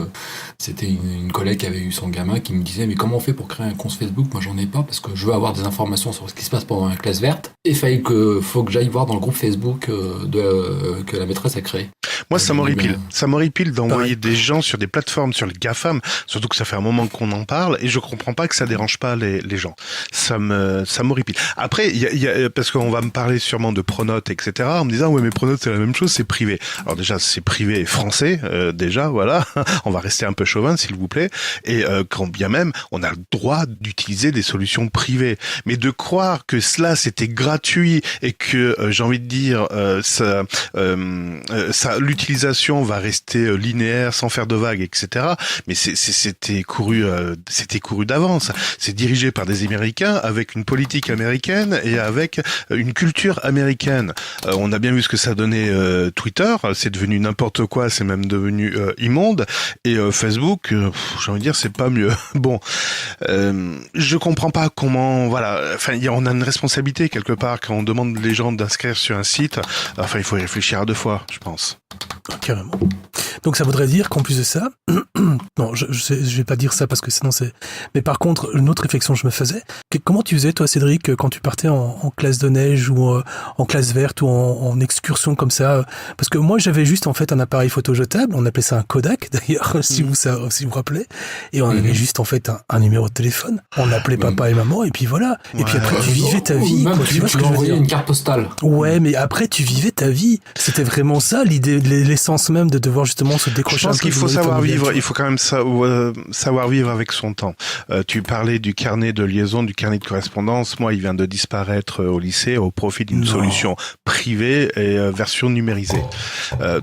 C'était une collègue qui avait eu son gamin qui me disait mais comment on fait pour créer un compte Facebook? Moi j'en ai pas parce que je veux avoir des informations sur ce qui se passe pendant la classe verte et faut que j'aille voir dans le groupe Facebook que la maîtresse a créé. Moi ça m'horripile. Ça m'horripile d'envoyer des gens sur des plateformes, sur les GAFAM, surtout que ça fait un moment qu'on en parle et je comprends pas que ça dérange pas les gens. Ça m'horripile. Après, il y a parce qu'on va me parler sûrement de Pronote, etc. En me disant ouais mais Pronote c'est la même chose, c'est privé. Alors déjà c'est privé et français, déjà voilà. On va rester un peu chauvin s'il vous plaît. Et quand bien même on a le droit d'utiliser des solutions privées, mais de croire que cela c'était gratuit et que j'ai envie de dire l'utilisation va rester linéaire sans faire de vagues, etc. Mais c'était couru d'avance. C'est dirigé par des Américains avec une politique américaine et avec une culture américaine. On a bien vu ce que ça donnait Twitter, c'est devenu n'importe quoi, c'est même devenu immonde. Et Facebook, j'ai envie de dire, c'est pas mieux. Bon, je comprends pas comment, voilà. Enfin, on a une responsabilité quelque part quand on demande les gens d'inscrire sur un site. Enfin, il faut y réfléchir à deux fois, je pense. Carrément. Donc ça voudrait dire qu'en plus de ça, non, je vais pas dire ça parce que sinon c'est. Mais par contre, une autre réflexion que je me faisais, comment tu faisais toi, Cédric, quand tu partais en classe de neige ou en classe verte ou en excursion comme ça? Parce que moi j'avais juste en fait un appareil photo jetable, on appelait ça un Kodak d'ailleurs, si vous vous rappelez, et on avait juste en fait un numéro de téléphone. On appelait papa et maman et puis voilà. Et puis après tu vivais ta vie. Même quoi, tu envoyais une carte postale. Ouais, mais après tu vivais ta vie. C'était vraiment ça l'idée, l'essence même de devoir justement se décrocher. Je pense qu'il faut savoir vivre. Il faut quand même savoir vivre avec son temps. Tu parlais du carnet de liaison, du carnet de correspondance. Moi, il vient de disparaître au lycée au profit d'une solution privée et version numérisée.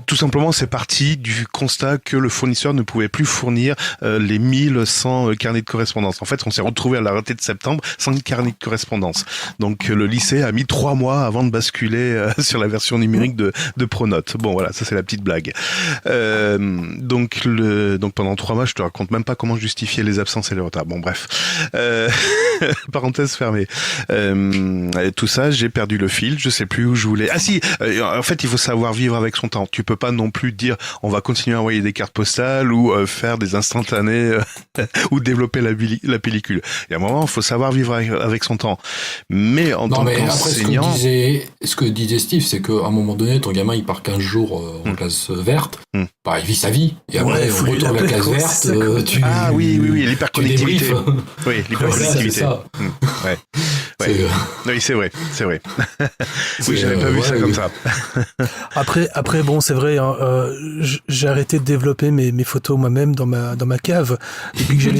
Tout simplement, c'est parti du constat que le fournisseur ne pouvait plus fournir les 1100 carnets de correspondance. En fait, on s'est retrouvé à la rentrée de septembre sans carnet de correspondance. Donc, le lycée a mis 3 mois avant de basculer sur la version numérique de Pronote. Bon, voilà, ça c'est la petite blague. Donc pendant 3 mois, je te raconte même pas comment justifier les absences et les retards. Bon, bref. Parenthèse fermée. Tout ça, j'ai perdu le fil. Je sais plus où je voulais. Ah si. En fait, il faut savoir vivre avec son temps. Tu peux pas non plus dire on va continuer à envoyer des cartes postales ou faire des instantanés ou développer la pellicule. Il y a un moment, il faut savoir vivre avec son temps. Mais en tant qu'enseignant, ce que disait Steve, c'est qu'à un moment donné, ton gamin il part 15 jours en classe verte. Bah, il vit sa vie. Et après, on retourne à la classe verte. Ah oui, l'hyperconnectivité. Oui, l'hyperconnectivité. Ouais. Oui, c'est vrai. Oui, j'avais pas vu ça comme ça. Après, bon, c'est vrai, hein, j'ai arrêté de développer mes photos moi-même dans ma cave depuis que j'ai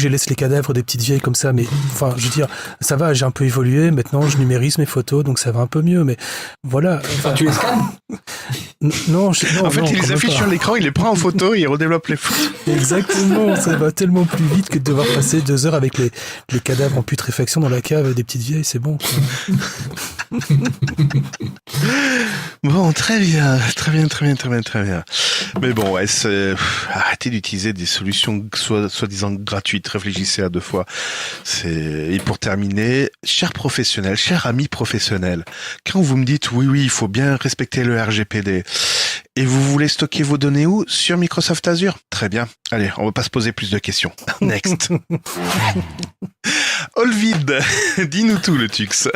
laissé les cadavres des petites vieilles comme ça. Mais enfin, je veux dire, ça va, j'ai un peu évolué. Maintenant, je numérise mes photos, donc ça va un peu mieux. Mais voilà. Enfin, tu les scannes? Non. En fait, il les affiche sur l'écran, il les prend en photo et il redéveloppe les photos. Exactement, ça va tellement plus vite que de devoir passer 2 heures avec les cadavres en putréfaction dans la cave des petites vieilles, c'est bon, quoi. Bon, très bien. Mais bon, ouais, arrêtez d'utiliser des solutions soi-disant gratuites. Réfléchissez à deux fois. Et pour terminer, chers professionnels, chers amis professionnels, quand vous me dites oui, il faut bien respecter le RGPD, et vous voulez stocker vos données où? Sur Microsoft Azure? Très bien. Allez, on va pas se poser plus de questions. Next. Olvid, dis-nous tout, le Tux.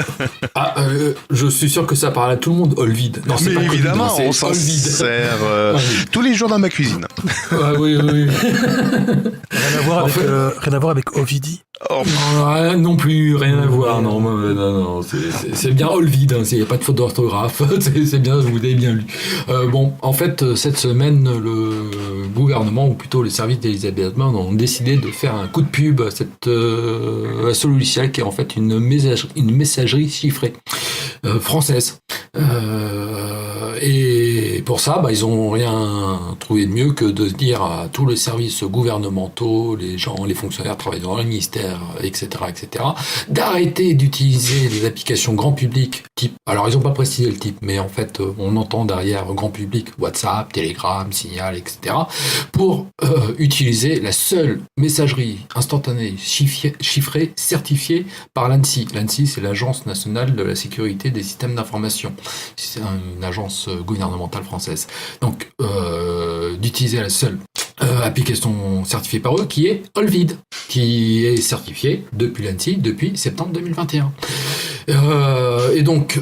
Je suis sûr que ça parle à tout le monde, Olvid. Non, c'est mais pas évidemment, Covid, on s'en Olvid. sert tous les jours dans ma cuisine. Oui. Rien à voir avec Ovidie. Oh. Non plus, rien à voir. Non, c'est bien Olvid. Il n'y a pas de faute d'orthographe. c'est bien, vous avez bien lu. En fait, cette semaine, le gouvernement, ou plutôt les services d'Elisabeth Borne, ont décidé de faire un coup de pub à ce logiciel qui est en fait une messagerie chiffrée française. Et pour ça, ils ont rien trouvé de mieux que de dire à tous les services gouvernementaux, les fonctionnaires travaillant dans le ministère, etc., d'arrêter d'utiliser des applications grand public type. Alors, ils n'ont pas précisé le type, mais en fait, on entend derrière grand public WhatsApp, Telegram, Signal, etc., pour utiliser la seule messagerie instantanée chiffrée, certifiée par l'ANSSI. L'ANSSI, c'est l'Agence nationale de la sécurité des systèmes d'information. C'est une agence gouvernementale française. Donc, d'utiliser la seule application certifiée par eux, qui est Olvid, qui est certifiée depuis l'ANSSI depuis septembre 2021. Et donc,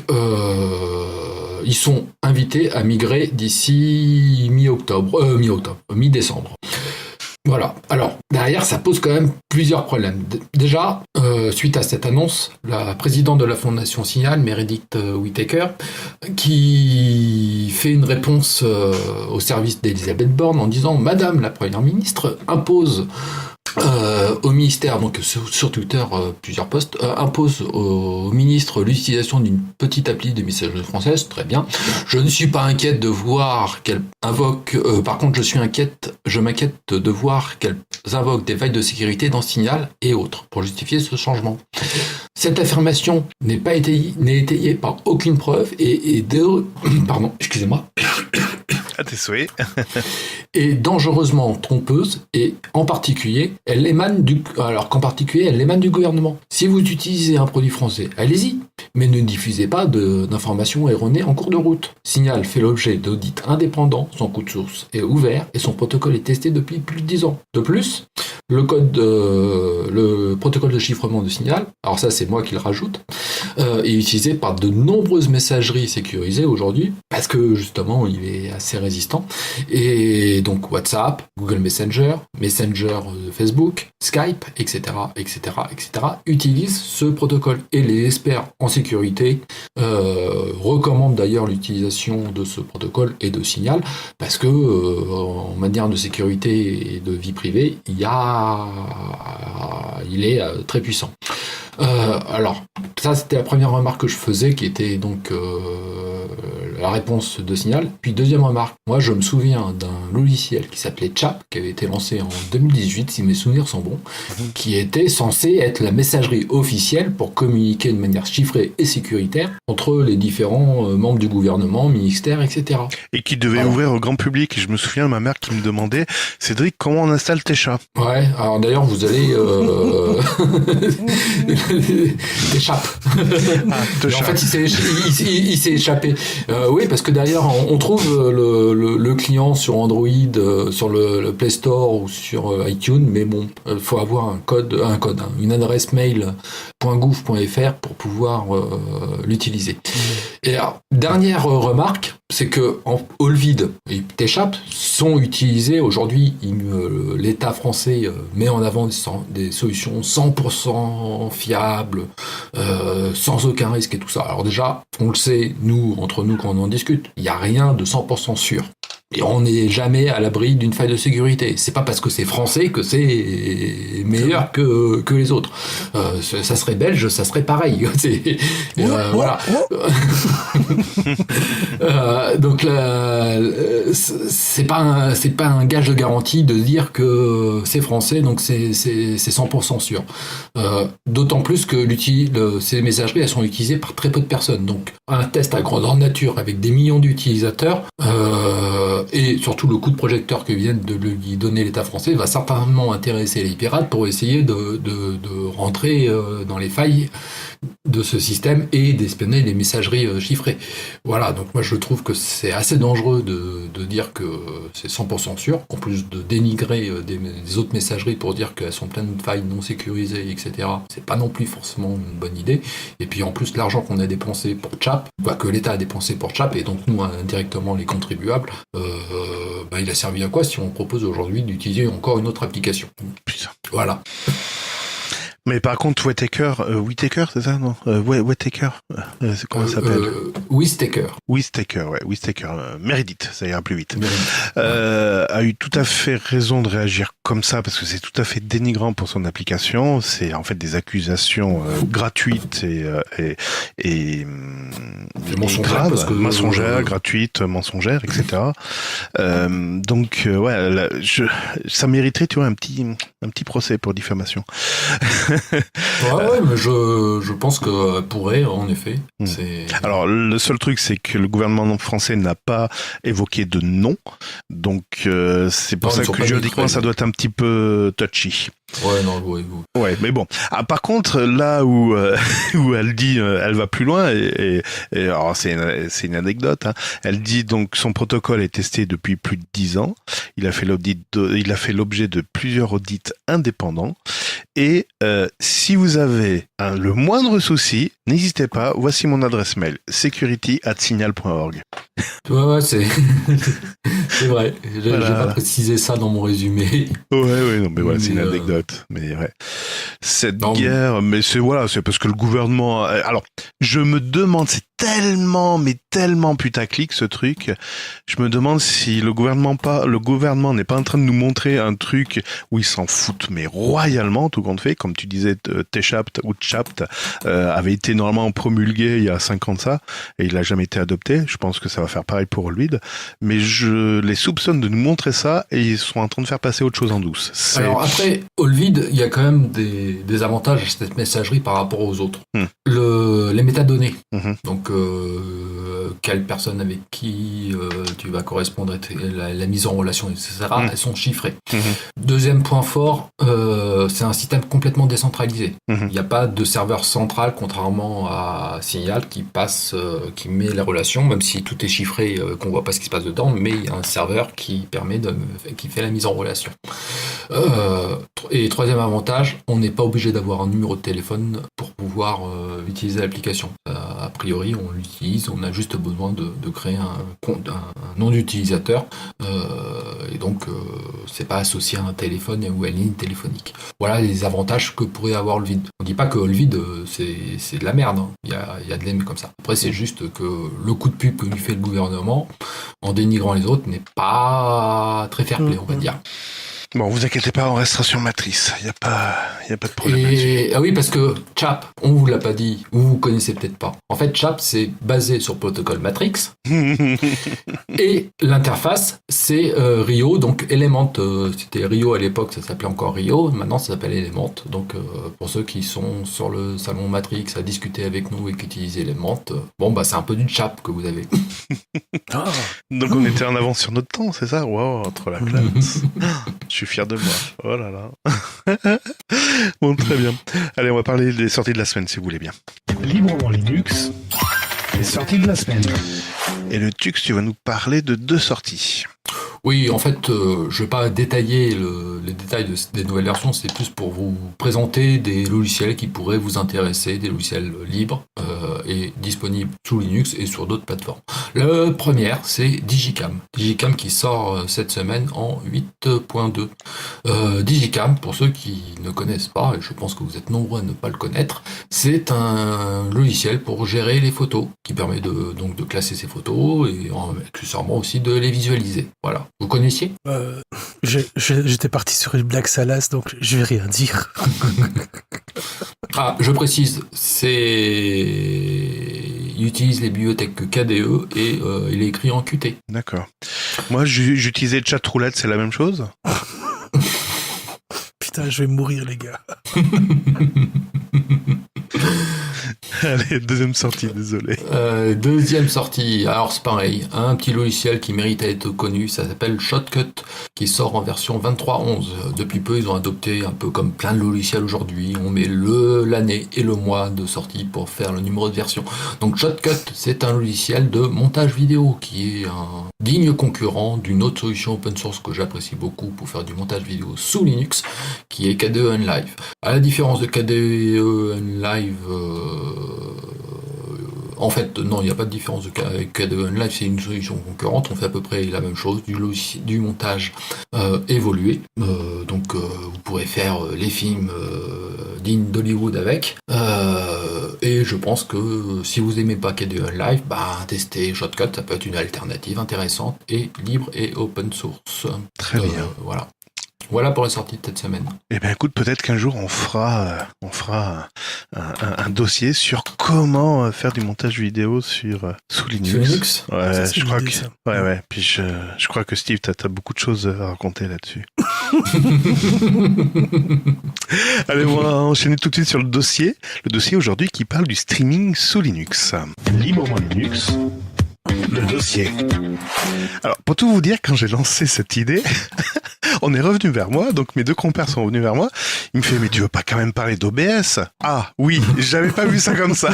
ils sont invités à migrer d'ici mi-décembre. Voilà. Alors, derrière, ça pose quand même plusieurs problèmes. Déjà, suite à cette annonce, la présidente de la Fondation Signal, Meredith Whittaker, qui fait une réponse au service d'Elisabeth Borne en disant « Madame la Première ministre impose au ministère, donc sur Twitter, plusieurs posts, impose au ministre l'utilisation d'une petite appli de messagerie française, très bien. Je ne suis pas inquiète de voir qu'elle invoque, par contre je m'inquiète de voir qu'elle invoque des failles de sécurité dans Signal et autres pour justifier ce changement. Cette affirmation n'est étayée par aucune preuve pardon, excusez-moi. À tes souhaits. est dangereusement trompeuse et en particulier, elle émane du gouvernement. Si vous utilisez un produit français, allez-y, mais ne diffusez pas d'informations erronées en cours de route. Signal fait l'objet d'audits indépendants, son code source est ouvert et son protocole est testé depuis plus de 10 ans. De plus, le protocole de chiffrement de Signal, alors ça c'est moi qui le rajoute, est utilisé par de nombreuses messageries sécurisées aujourd'hui parce que justement il est assez résistant. Et donc WhatsApp, Google Messenger, Facebook, Skype, etc., utilisent ce protocole. Et les experts en sécurité recommandent d'ailleurs l'utilisation de ce protocole et de Signal parce que en matière de sécurité et de vie privée, il est très puissant. Alors, ça c'était la première remarque que je faisais, qui était donc la réponse de Signal. Puis deuxième remarque, moi je me souviens d'un logiciel qui s'appelait Chap, qui avait été lancé en 2018, si mes souvenirs sont bons, qui était censé être la messagerie officielle pour communiquer de manière chiffrée et sécuritaire entre les différents membres du gouvernement, ministères, etc. Et qui devait ouvrir au grand public. Et je me souviens de ma mère qui me demandait, Cédric, comment on installe tes chats? Ouais, alors d'ailleurs vous allez... t'échappes. En fait, il s'est échappé. Oui, parce que derrière, on trouve le client sur Android, sur le Play Store ou sur iTunes, mais bon, il faut avoir une adresse mail .gouv.fr pour pouvoir l'utiliser. Et alors, dernière remarque, c'est que Olvid et T'échappes sont utilisés aujourd'hui. L'État français met en avant des solutions 100% fiables, sans aucun risque et tout ça. Alors déjà, on le sait, entre nous, quand on en discute, il n'y a rien de 100% sûr. Et on n'est jamais à l'abri d'une faille de sécurité. C'est pas parce que c'est français que c'est meilleur que les autres. Ça serait belge, ça serait pareil. Voilà. Donc c'est pas un gage de garantie de dire que c'est français, donc c'est 100% sûr. D'autant plus que ces messageries, elles sont utilisées par très peu de personnes. Donc un test à grandeur nature avec des millions d'utilisateurs et surtout le coup de projecteur que viennent de lui donner l'État français va certainement intéresser les pirates pour essayer de rentrer dans les failles de ce système et d'espionner les messageries chiffrées. Voilà, donc moi je trouve que c'est assez dangereux de dire que c'est 100% sûr, en plus de dénigrer des autres messageries pour dire qu'elles sont pleines de failles non sécurisées, etc. C'est pas non plus forcément une bonne idée. Et puis en plus l'argent qu'on a dépensé pour Chap, que l'État a dépensé pour Chap, et donc nous indirectement les contribuables, il a servi à quoi si on propose aujourd'hui d'utiliser encore une autre application? Putain. Voilà. Mais par contre, Whittaker, c'est ça, non? Whittaker, c'est comment ça s'appelle? Whittaker, Meredith, ça ira plus vite. A eu tout à fait raison de réagir comme ça, parce que c'est tout à fait dénigrant pour son application. C'est en fait des accusations gratuites et graves, mensongères, gratuites, mensongères, etc. Donc, ça mériterait, tu vois, un petit procès pour diffamation. Ouais, mais je pense que pourrait, en effet. Alors, le seul truc, c'est que le gouvernement français n'a pas évoqué de nom, donc c'est pour ça que juridiquement, ça doit être un petit peu touchy. Ouais, mais bon. Ah, par contre, là où elle dit, elle va plus loin, et alors c'est une anecdote. Hein. Elle dit donc son protocole est testé depuis plus de 10 ans. Il a fait l'objet de plusieurs audits indépendants. Et si vous avez le moindre souci, n'hésitez pas. Voici mon adresse mail: security@signal.org. Ouais, c'est vrai. J'ai pas précisé ça dans mon résumé. Ouais, non, mais voilà, c'est une anecdote. Mais ouais, cette guerre, mais c'est parce que le gouvernement. Alors, je me demande, c'est tellement putaclic ce truc. Je me demande si le gouvernement n'est pas en train de nous montrer un truc où ils s'en foutent, mais royalement, tout compte fait. Comme tu disais, T-Chapt ou Chapt avait été normalement promulgué il y a 5 ans de ça, et il n'a jamais été adopté. Je pense que ça va faire pareil pour Olvid, mais je les soupçonne de nous montrer ça, et ils sont en train de faire passer autre chose en douce. Alors après, Olvid, il y a quand même des avantages à cette messagerie par rapport aux autres. Les métadonnées. Donc, quelle personne avec qui tu vas correspondre, la mise en relation, etc., elles sont chiffrées. Deuxième point fort, c'est un système complètement décentralisé. Il n'y a pas de serveur central, contrairement à Signal, qui met les relations, même si tout est chiffré, qu'on voit pas ce qui se passe dedans, mais il y a un serveur qui fait la mise en relation. Et troisième avantage, on n'est pas obligé d'avoir un numéro de téléphone pour pouvoir utiliser l'application. A priori, on l'utilise, on a juste besoin de créer un nom d'utilisateur, et donc c'est pas associé à un téléphone ou à une ligne téléphonique. Voilà les avantages que pourrait avoir le vide. On dit pas que le vide c'est de la merde, hein. Il y a de l'aime comme ça. Après, c'est juste que le coup de pub que lui fait le gouvernement en dénigrant les autres n'est pas très fair-play, on va dire. Bon, vous inquiétez pas, on restera sur Matrice. Il y a pas de problème là-dessus. Ah oui, parce que Chap, on vous l'a pas dit, ou vous connaissez peut-être pas. En fait, Chap, c'est basé sur le protocole Matrix. Et l'interface, c'est Rio, donc Element. C'était Rio à l'époque, ça s'appelait encore Rio. Maintenant, ça s'appelle Element. Donc, pour ceux qui sont sur le salon Matrix à discuter avec nous et qui utilisent Element, c'est un peu du Chap que vous avez. Donc, on était en avance sur notre temps, c'est ça? Wow, trop la classe. Je suis fier de moi. Oh là là. Bon, très bien. Allez, on va parler des sorties de la semaine, si vous voulez bien. Librement Linux, les sorties de la semaine. Et le Tux, tu vas nous parler de 2 sorties. Oui, en fait, je vais pas détailler les détails des nouvelles versions, c'est plus pour vous présenter des logiciels qui pourraient vous intéresser, des logiciels libres, est disponible sous Linux et sur d'autres plateformes. La première, c'est Digicam. Digicam qui sort cette semaine en 8.2. Digicam, pour ceux qui ne connaissent pas, et je pense que vous êtes nombreux à ne pas le connaître, c'est un logiciel pour gérer les photos, qui permet donc de classer ses photos et accessoirement aussi de les visualiser. Voilà. Vous connaissiez ? J'étais parti sur une blague salace, donc je vais rien dire. Ah, je précise, il utilise les bibliothèques KDE et il est écrit en Qt. D'accord. Moi, j'utilisais Chatroulette, c'est la même chose ? Putain, je vais mourir, les gars. Allez, deuxième sortie, désolé. Deuxième sortie, alors c'est pareil, un petit logiciel qui mérite à être connu, ça s'appelle Shotcut, qui sort en version 23.11. Depuis peu, ils ont adopté un peu comme plein de logiciels aujourd'hui, on met l'année et le mois de sortie pour faire le numéro de version. Donc Shotcut, c'est un logiciel de montage vidéo qui est un digne concurrent d'une autre solution open source que j'apprécie beaucoup pour faire du montage vidéo sous Linux, qui est KDE Enlive. À la différence de KDE Enlive, en fait, non, il n'y a pas de différence avec KDE Enlive, c'est une solution concurrente, on fait à peu près la même chose, du montage évolué. Donc vous pourrez faire les films dignes d'Hollywood avec. Et je pense que si vous n'aimez pas KDE Enlive, testez Shotcut, ça peut être une alternative intéressante et libre et open source. Très bien. Voilà. Voilà pour la sortie de cette semaine. Eh bien, écoute, peut-être qu'un jour on fera un dossier sur comment faire du montage vidéo sous Linux. Sur Linux ? Ouais, Ça, je crois que ouais. Puis je crois que Steve, t'as beaucoup de choses à raconter là-dessus. Allez, on va enchaîner tout de suite sur le dossier. Le dossier aujourd'hui qui parle du streaming sous Linux. Librement Linux, le dossier. Alors, pour tout vous dire, quand j'ai lancé cette idée, on est revenu vers moi, donc mes deux compères sont revenus vers moi. Il me fait, mais tu veux pas quand même parler d'OBS ? Ah, oui, j'avais pas vu ça comme ça.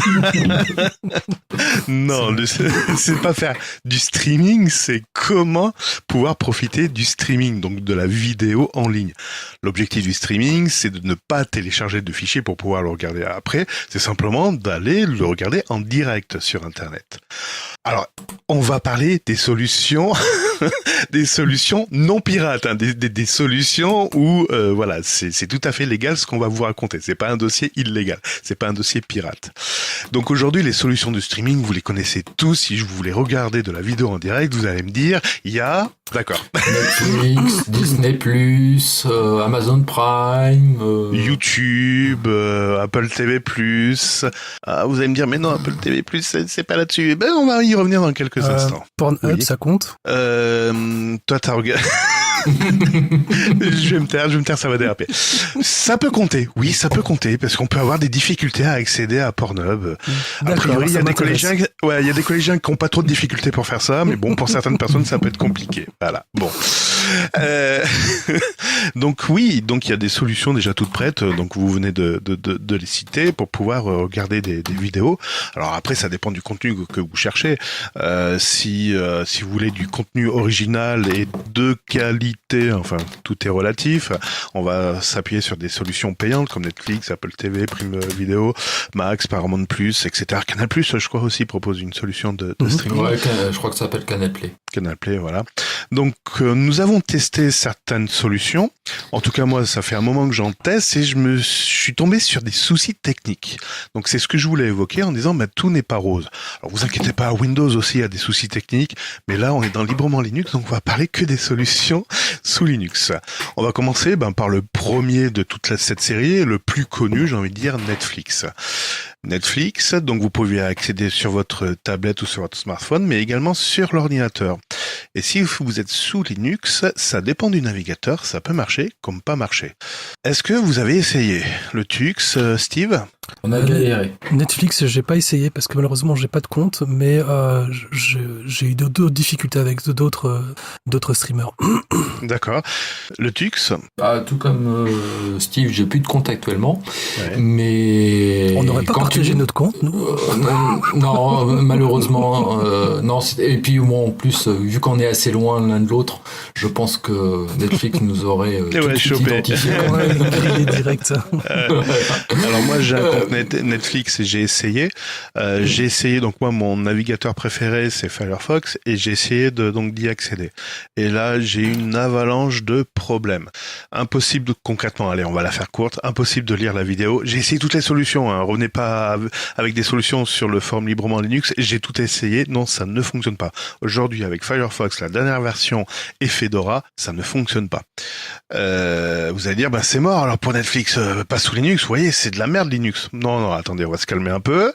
Non, c'est pas faire du streaming, c'est comment pouvoir profiter du streaming, donc de la vidéo en ligne. L'objectif du streaming, c'est de ne pas télécharger de fichiers pour pouvoir le regarder après, c'est simplement d'aller le regarder en direct sur Internet. Alors, on va parler des solutions, des solutions non pirates, hein, des solutions où, voilà, c'est tout à fait légal ce qu'on va vous raconter. C'est pas un dossier illégal, c'est pas un dossier pirate. Donc aujourd'hui, les solutions de streaming, vous les connaissez tous. Si je voulais regarder de la vidéo en direct, vous allez me dire, il y a, d'accord, Netflix, Disney+, Amazon Prime, YouTube, Apple TV+. Vous allez me dire, mais non, Apple TV+, c'est pas là-dessus. Ben, on va y revenir dans quelques instants. Pornhub, Oui. ça compte ? Toi, t'as regardé... je vais me taire, ça va déraper. Ça peut compter, oui, ça peut compter, parce qu'on peut avoir des difficultés à accéder à Pornhub. A priori, il y a des collégiens qui ont pas trop de difficultés pour faire ça, mais bon, pour certaines personnes, ça peut être compliqué. Voilà, bon. Donc oui, donc il y a des solutions déjà toutes prêtes, donc vous venez de les citer pour pouvoir regarder des vidéos. Alors après, ça dépend du contenu que vous cherchez. Si vous voulez du contenu original et de qualité, enfin tout est relatif, on va s'appuyer sur des solutions payantes comme Netflix, Apple TV, Prime Video, Max, Paramount+, etc. Canal+, je crois aussi propose une solution de streaming. Ouais, je crois que ça s'appelle Canal Play. Canal Play, voilà. Donc nous avons testé certaines solutions. En tout cas, moi, ça fait un moment que j'en teste et je suis tombé sur des soucis techniques. Donc c'est ce que je voulais évoquer en disant, tout n'est pas rose. Alors vous inquiétez pas, Windows aussi a des soucis techniques, mais là on est dans librement Linux, donc on va parler que des solutions sous Linux. On va commencer par le premier de toute cette série, le plus connu, j'ai envie de dire, Netflix. Netflix, donc vous pouvez accéder sur votre tablette ou sur votre smartphone, mais également sur l'ordinateur. Et si vous êtes sous Linux, ça dépend du navigateur, ça peut marcher comme pas marcher. Est-ce que vous avez essayé le Tux, Steve ? On a galéré. Netflix, j'ai pas essayé parce que malheureusement j'ai pas de compte, mais j'ai eu d'autres difficultés avec d'autres streamers. D'accord. Le Tux ? Tout comme Steve, j'ai plus de compte actuellement, Ouais. mais On n'aurait pas partagé notre compte, nous. Non, malheureusement, non. Et puis moi, en plus, vu qu'on est assez loin l'un de l'autre, je pense que Netflix nous aurait tout de suite identifié. Ouais, grillé direct. Alors moi j'ai un compte Netflix et j'ai essayé. Donc moi mon navigateur préféré c'est Firefox et j'ai essayé d'y accéder. Et là j'ai une avalanche de problèmes. Impossible concrètement, allez on va la faire courte, impossible de lire la vidéo. J'ai essayé toutes les solutions, hein. Revenez pas avec des solutions sur le forum librement Linux. J'ai tout essayé, non ça ne fonctionne pas. Aujourd'hui avec Firefox, la dernière version et Fedora, ça ne fonctionne pas. Vous allez dire c'est mort alors pour Netflix, pas sous Linux, vous voyez c'est de la merde Linux. Non, attendez, on va se calmer un peu.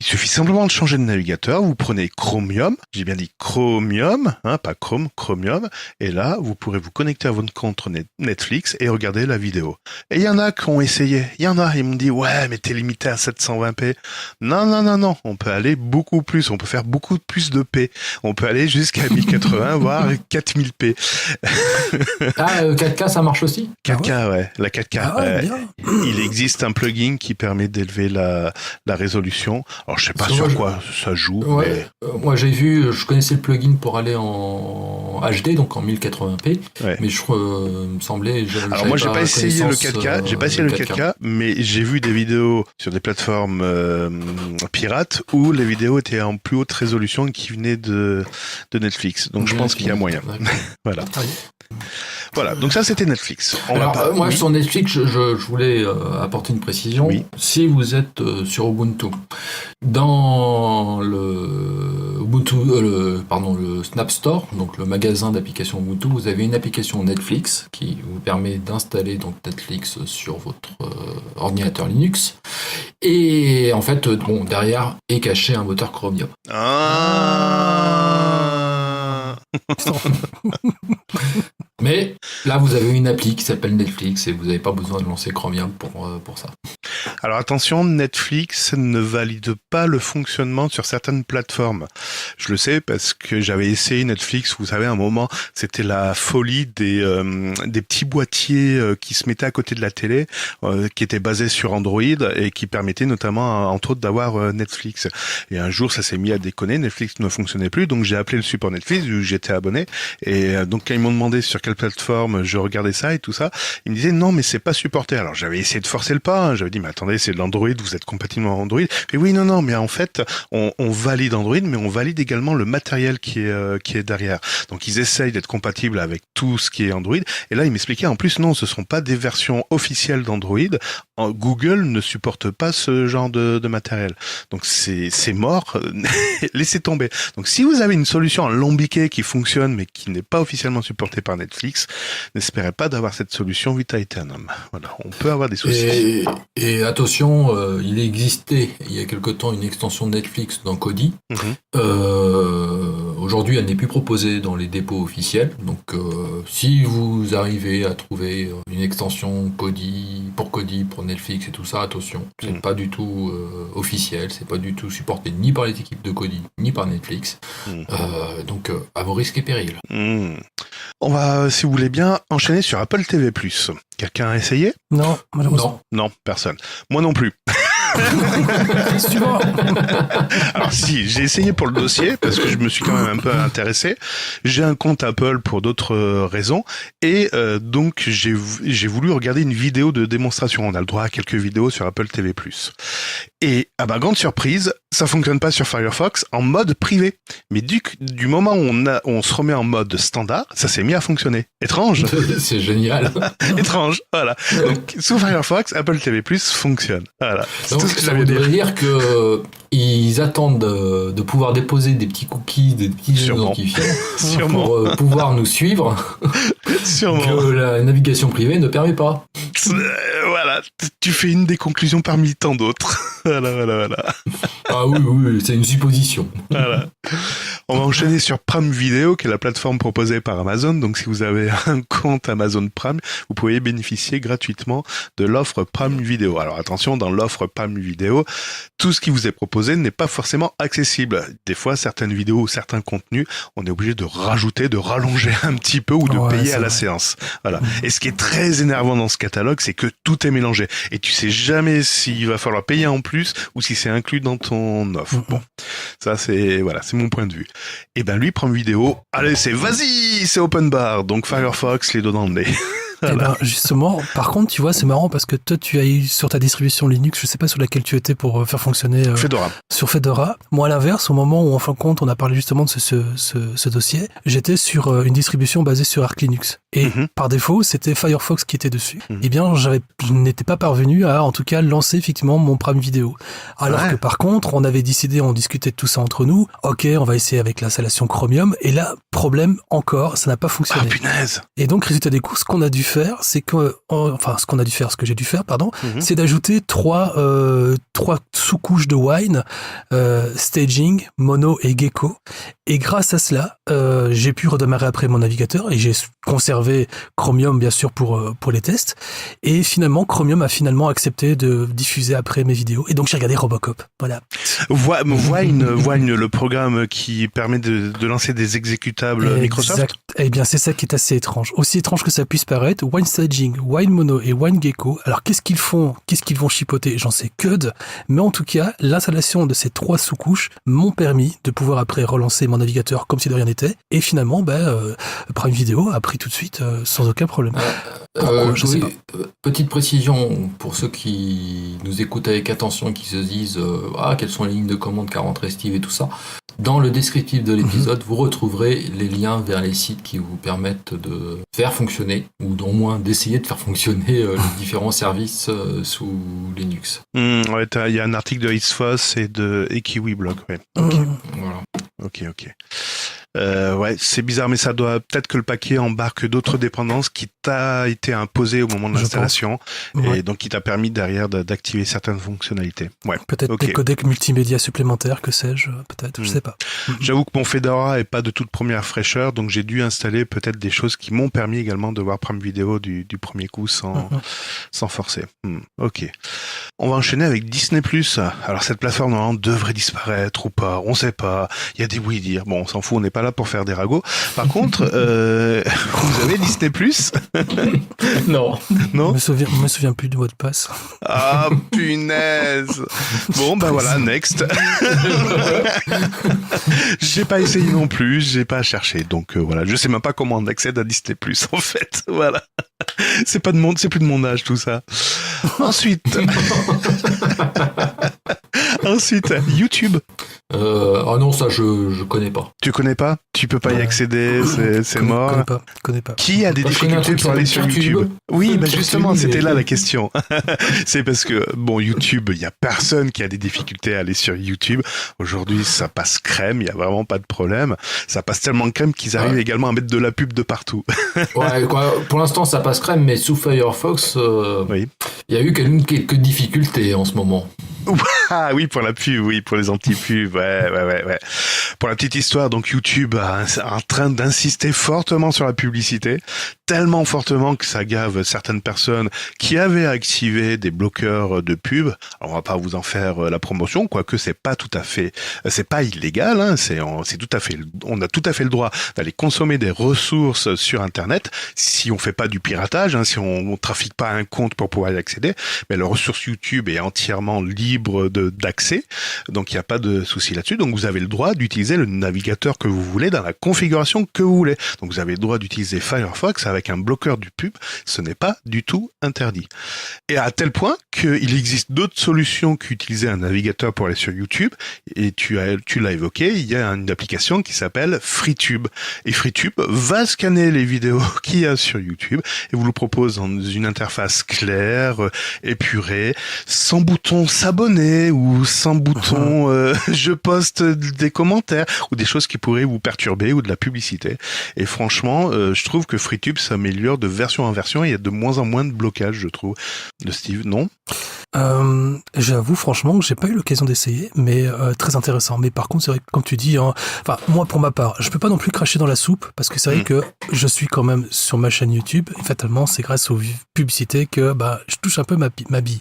Il suffit simplement de changer de navigateur, vous prenez Chromium, j'ai bien dit Chromium, hein, pas Chrome, Chromium, et là, vous pourrez vous connecter à votre compte Netflix et regarder la vidéo. Et il y en a qui ont essayé, ils m'ont dit, ouais, mais t'es limité à 720p. Non, on peut aller beaucoup plus, on peut faire beaucoup plus de P. On peut aller jusqu'à 1080, voire 4000p. 4K, ça marche aussi? 4K, ouais, la 4K. Ah ouais, bien. Il existe un plugin qui permet d'élever la résolution. Alors, je sais pas sur quoi ça joue. Ouais. Mais... moi, je connaissais le plugin pour aller en HD, donc en 1080p. Ouais. Mais me semblait. Alors, moi, j'ai pas essayé le 4K. J'ai pas essayé le 4K, mais j'ai vu des vidéos sur des plateformes pirates où les vidéos étaient en plus haute résolution qui venaient de Netflix. Donc, je pense qu'il y a moyen. Voilà. Voilà, donc ça c'était Netflix. Moi sur Netflix, je voulais apporter une précision. Oui. Si vous êtes sur Ubuntu, dans le Snap Store, donc le magasin d'applications Ubuntu, vous avez une application Netflix qui vous permet d'installer donc Netflix sur votre ordinateur Linux. Et en fait, derrière est caché un moteur Chromium. Mais là, vous avez une appli qui s'appelle Netflix et vous n'avez pas besoin de lancer Chromium pour ça. Alors attention, Netflix ne valide pas le fonctionnement sur certaines plateformes. Je le sais parce que j'avais essayé Netflix, vous savez, à un moment, c'était la folie des petits boîtiers qui se mettaient à côté de la télé, qui étaient basés sur Android et qui permettaient notamment, entre autres, d'avoir Netflix. Et un jour, ça s'est mis à déconner, Netflix ne fonctionnait plus, donc j'ai appelé le support Netflix, où j'étais abonné, et donc quand ils m'ont demandé sur quelle plateforme je regardais ça et tout ça, ils me disaient non mais c'est pas supporté. Alors j'avais essayé de forcer le pas, hein. J'avais dit mais attendez c'est de l'Android, vous êtes compatible Android. Mais oui non mais en fait on valide Android mais on valide également le matériel qui est derrière. Donc ils essayent d'être compatibles avec tout ce qui est Android. Et là ils m'expliquaient en plus non ce sont pas des versions officielles d'Android. Google ne supporte pas ce genre de matériel. Donc c'est mort, laissez tomber. Donc si vous avez une solution alambiquée qui fonctionne mais qui n'est pas officiellement supportée par Netflix, n'espérez pas d'avoir cette solution vita aeternam. Voilà, on peut avoir des soucis. Et attention, il existait il y a quelque temps une extension de Netflix dans Kodi. Aujourd'hui, elle n'est plus proposée dans les dépôts officiels. Donc, si vous arrivez à trouver une extension Kodi pour Netflix et tout ça, attention, c'est pas du tout officiel, c'est pas du tout supporté ni par les équipes de Kodi ni par Netflix. Donc, à vos risques et périls. On va, si vous voulez bien, enchaîner sur Apple TV+. Quelqu'un a essayé ? Non, malheureusement. Non, personne. Moi non plus. Suivant. Alors si, j'ai essayé pour le dossier parce que je me suis quand même un peu intéressé. J'ai un compte Apple pour d'autres raisons et donc j'ai voulu regarder une vidéo de démonstration. On a le droit à quelques vidéos sur Apple TV+. Et à ma grande surprise, ça fonctionne pas sur Firefox en mode privé. Mais du moment où on se remet en mode standard, ça s'est mis à fonctionner. Étrange. C'est génial. Étrange, voilà. Donc sous Firefox, Apple TV+ fonctionne. Voilà. Donc, ça voudrait dire que ils attendent de pouvoir déposer des petits cookies, des petits identifiants pour pouvoir nous suivre. Sûrement. Que la navigation privée ne permet pas. Voilà, tu fais une des conclusions parmi tant d'autres. Voilà. Ah oui, c'est une supposition. Voilà. On va enchaîner sur Prime Video, qui est la plateforme proposée par Amazon. Donc, si vous avez un compte Amazon Prime, vous pouvez bénéficier gratuitement de l'offre Prime Video. Alors, attention, dans l'offre Prime Video, tout ce qui vous est proposé n'est pas forcément accessible. Des fois, certaines vidéos ou certains contenus, on est obligé de rajouter, de rallonger un petit peu ou de payer à la séance. Voilà. Et ce qui est très énervant dans ce catalogue, c'est que tout est mélangé. Et tu sais jamais s'il va falloir payer en plus ou si c'est inclus dans ton offre. Bon. Ça, c'est mon point de vue. Et ben, lui, Prime Video, allez, c'est open bar. Donc, Firefox, les dos dans le nez. Voilà. Et ben justement, par contre, tu vois, c'est marrant parce que toi, tu as eu sur ta distribution Linux, je sais pas sur laquelle tu étais pour faire fonctionner Fedora. Sur Fedora. Moi, à l'inverse, au moment où, en fin de compte, on a parlé justement de ce dossier, j'étais sur une distribution basée sur Arch Linux. Et par défaut, c'était Firefox qui était dessus. Eh bien, je n'étais pas parvenu à, en tout cas, lancer effectivement mon Prime Video. Alors que par contre, on discutait de tout ça entre nous. Ok, on va essayer avec l'installation Chromium. Et là, problème encore, ça n'a pas fonctionné. Ah, punaise! Et donc, résultat des courses, ce qu'on a dû faire, c'est que, ce que j'ai dû faire, c'est d'ajouter trois sous-couches de Wine, Staging, Mono et Gecko. Et grâce à cela, j'ai pu redémarrer après mon navigateur et j'ai conservé Chromium, bien sûr, pour les tests. Et finalement, Chromium a finalement accepté de diffuser après mes vidéos. Et donc, j'ai regardé Robocop. Voilà. Wine, le programme qui permet de lancer des exécutables Microsoft. Eh bien, c'est ça qui est assez étrange. Aussi étrange que ça puisse paraître, Wine Staging, Wine Mono et Wine Gecko. Alors, qu'est-ce qu'ils font? Qu'est-ce qu'ils vont chipoter? J'en sais que de. Mais en tout cas, l'installation de ces trois sous-couches m'ont permis de pouvoir après relancer mon navigateur comme si de rien n'était. Et finalement, Prime Video a pris tout de suite sans aucun problème. Pourquoi? Je sais pas. Petite précision pour ceux qui nous écoutent avec attention et qui se disent quelles sont les lignes de commande 40 restive et tout ça. Dans le descriptif de l'épisode, vous retrouverez les liens vers les sites qui vous permettent de faire fonctionner, ou au moins d'essayer de faire fonctionner les différents services sous Linux. Il y a un article de Isfos et de Kiwiblog. Ouais. Okay. Voilà. Ok. C'est bizarre, mais ça doit peut-être que le paquet embarque d'autres dépendances qui t'a été imposé au moment de l'installation et donc qui t'a permis derrière d'activer certaines fonctionnalités. Ouais. Peut-être des codecs multimédia supplémentaires, que sais-je, peut-être, je sais pas. J'avoue que mon Fedora est pas de toute première fraîcheur, donc j'ai dû installer peut-être des choses qui m'ont permis également de voir Prime Video du premier coup sans forcer. Ok. On va enchaîner avec Disney+. Alors cette plateforme normalement devrait disparaître ou pas, on sait pas. Il y a des oui-dire. Bon, on s'en fout, on n'est pas là pour faire des ragots. Par contre, vous avez Disney+? Non. Non? Je me souviens plus du mot de passe. Ah, punaise! Bon, voilà, next. J'ai pas essayé non plus, j'ai pas cherché. Donc, voilà, je sais même pas comment on accède à Disney+, en fait. Voilà. C'est plus de mon âge, tout ça. Ensuite, YouTube. Non, ça je connais pas. Tu connais pas? Tu peux pas y accéder, c'est mort. Connais pas. Qui a des difficultés pour aller sur YouTube? Oui, justement, c'était là la question. C'est parce que, YouTube, il y a personne qui a des difficultés à aller sur YouTube. Aujourd'hui, ça passe crème, il y a vraiment pas de problème. Ça passe tellement crème qu'ils arrivent également à mettre de la pub de partout. Pour l'instant, ça passe crème, mais sous Firefox, il y a eu quelques difficultés en ce moment. Ah oui, pour la pub, oui, pour les anti-pubs, ouais. Pour la petite histoire, donc YouTube est en train d'insister fortement sur la publicité, tellement fortement que ça gave certaines personnes qui avaient activé des bloqueurs de pub. Alors on va pas vous en faire la promotion, quoique c'est pas illégal, hein, c'est tout à fait, on a tout à fait le droit d'aller consommer des ressources sur Internet si on fait pas du piratage, hein, si on trafique pas un compte pour pouvoir y accéder. Mais la ressource YouTube est entièrement libre d'accès, donc il n'y a pas de souci là-dessus. Donc vous avez le droit d'utiliser le navigateur que vous voulez dans la configuration que vous voulez. Donc vous avez le droit d'utiliser Firefox avec un bloqueur du pub, ce n'est pas du tout interdit. Et à tel point qu'il existe d'autres solutions qu'utiliser un navigateur pour aller sur YouTube, et tu l'as évoqué, il y a une application qui s'appelle FreeTube. Et FreeTube va scanner les vidéos qu'il y a sur YouTube et vous le propose dans une interface claire, épurée, sans bouton s'abonner ou sans bouton je poste des commentaires ou des choses qui pourraient vous perturber ou de la publicité. Et franchement, je trouve que FreeTube s'améliore de version en version et il y a de moins en moins de blocage, je trouve. De Steve, non? J'avoue franchement que j'ai pas eu l'occasion d'essayer, mais très intéressant. Mais par contre, c'est vrai que comme tu dis, enfin moi pour ma part, je peux pas non plus cracher dans la soupe parce que c'est vrai que je suis quand même sur ma chaîne YouTube. Et fatalement, c'est grâce aux publicités que je touche un peu ma bille.